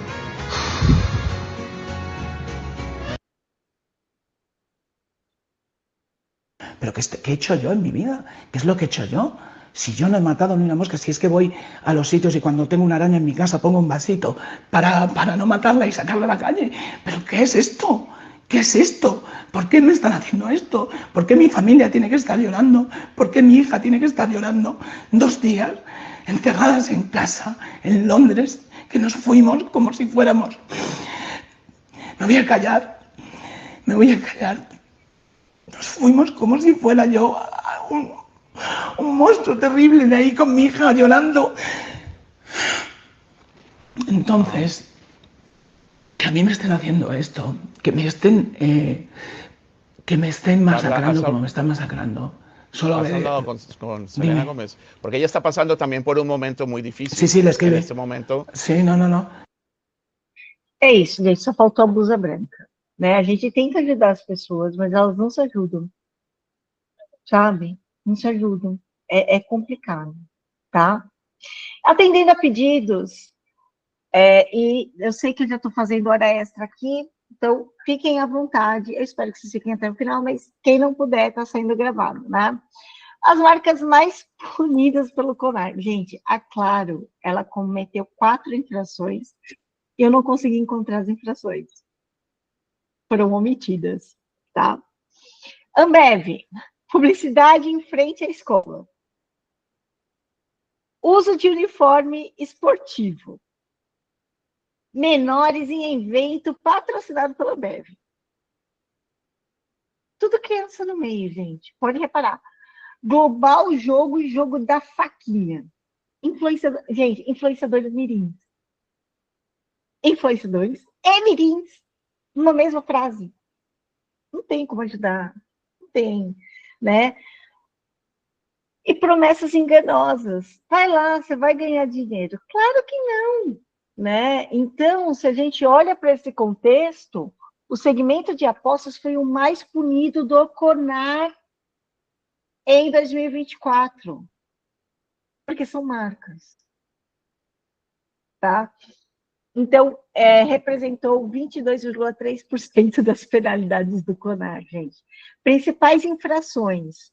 ¿Pero qué he hecho yo en mi vida? ¿Qué es lo que he hecho yo? Si yo no he matado ni una mosca, si es que voy a los sitios y cuando tengo una araña en mi casa pongo un vasito para no matarla y sacarla a la calle. ¿Pero qué es esto? ¿Qué es esto? ¿Por qué me están haciendo esto? ¿Por qué mi familia tiene que estar llorando? ¿Por qué mi hija tiene que estar llorando 2 días encerradas en casa, en Londres, que nos fuimos como si fuéramos... Me voy a callar. Nos fuimos como si fuera yo un monstruo terrible de ahí con mi hija llorando. Entonces... que a mí me estén haciendo esto, que me estén masacrando como me están masacrando. Solo ¿Has hablado con Selena Gomez? Porque ella está passando também por um momento muito difícil. Sí, le escribe. Nesse momento. Sí, no. É isso, gente, só faltou a blusa branca. Né? A gente tenta ajudar as pessoas, mas elas não se ajudam. Sabe? Não se ajudam. É complicado, tá? Atendendo a pedidos... e eu sei que eu já estou fazendo hora extra aqui, então fiquem à vontade. Eu espero que vocês fiquem até o final, mas quem não puder, está sendo gravado, né? As marcas mais punidas pelo CONAR. Gente, a Claro, ela cometeu 4 infrações e eu não consegui encontrar as infrações. Foram omitidas, tá? Ambev, publicidade em frente à escola. Uso de uniforme esportivo. Menores em evento patrocinado pela Ambev. Tudo criança no meio, gente. Pode reparar. Global jogo da faquinha. Gente, influenciadores mirins. Influenciadores e mirins. Numa mesma frase. Não tem como ajudar. Não tem, né? E promessas enganosas. Vai lá, você vai ganhar dinheiro. Claro que não. Né? Então, se a gente olha para esse contexto, o segmento de apostas foi o mais punido do CONAR em 2024, porque são marcas. Tá? Então, representou 22,3% das penalidades do CONAR, gente. Principais infrações: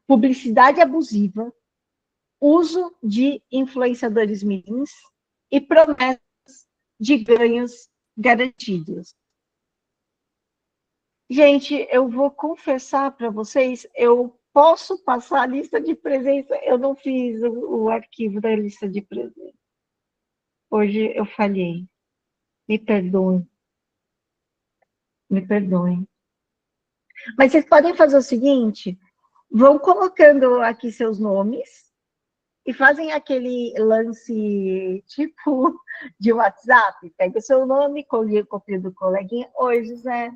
publicidade abusiva, uso de influenciadores mirins, e promessas de ganhos garantidos. Gente, eu vou confessar para vocês, eu posso passar a lista de presença, eu não fiz o arquivo da lista de presença. Hoje eu falhei. Me perdoem. Me perdoem. Mas vocês podem fazer o seguinte, vão colocando aqui seus nomes, e fazem aquele lance, tipo, de WhatsApp. Pega o seu nome, copia do coleguinha. Oi, José,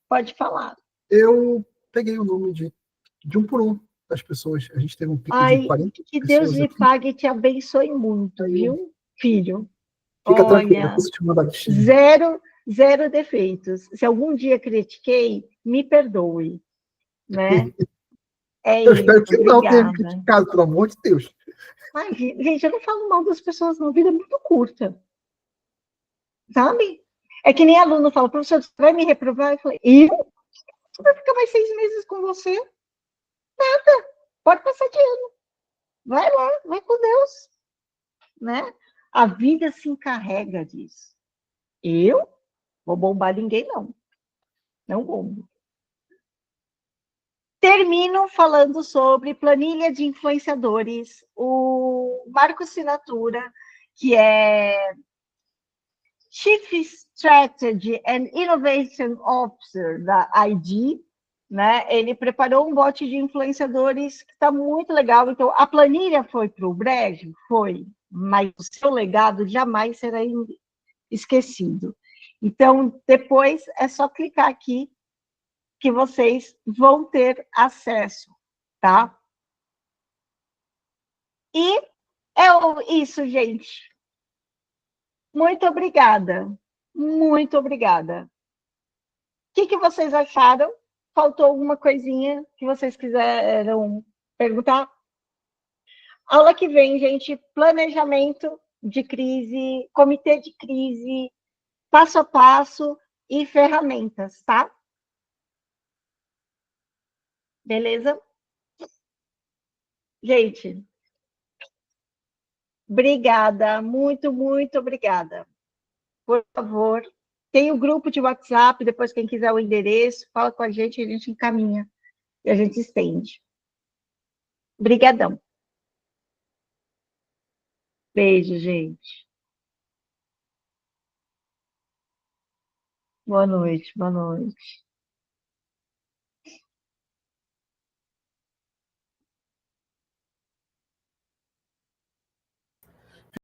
pode falar. Eu peguei o nome de um por um das pessoas. A gente teve um pico de 40 que Deus lhe aqui. pague e te abençoe muito, viu, filho? Fica tranquilo, eu posso te mandar listinha. Zero defeitos. Se algum dia critiquei, me perdoe, né? Eu espero que não tenha criticado, pelo amor de Deus. Ai, gente, eu não falo mal das pessoas, não. A vida é muito curta. Sabe? É que nem aluno fala, professor, você vai me reprovar? Eu falei, vai ficar mais 6 meses com você? Nada. Pode passar de ano. vai lá, vai com Deus, né? A vida se encarrega disso. Eu vou bombar ninguém, não. Não bombo. Termino falando sobre planilha de influenciadores. O Marco Sinatura, que é Chief Strategy and Innovation Officer da ID, né? Ele preparou um bote de influenciadores que está muito legal. Então, a planilha foi para o brejo? Foi, mas o seu legado jamais será esquecido. Então, depois é só clicar aqui que vocês vão ter acesso, tá? E é isso, gente. Muito obrigada. Muito obrigada. O que vocês acharam? Faltou alguma coisinha que vocês quiseram perguntar? Aula que vem, gente, planejamento de crise, comitê de crise, passo a passo e ferramentas, tá? Beleza? Gente, obrigada, muito, muito obrigada. Por favor, tem o grupo de WhatsApp, depois quem quiser o endereço, fala com a gente encaminha e a gente estende. Obrigadão. Beijo, gente. Boa noite, boa noite.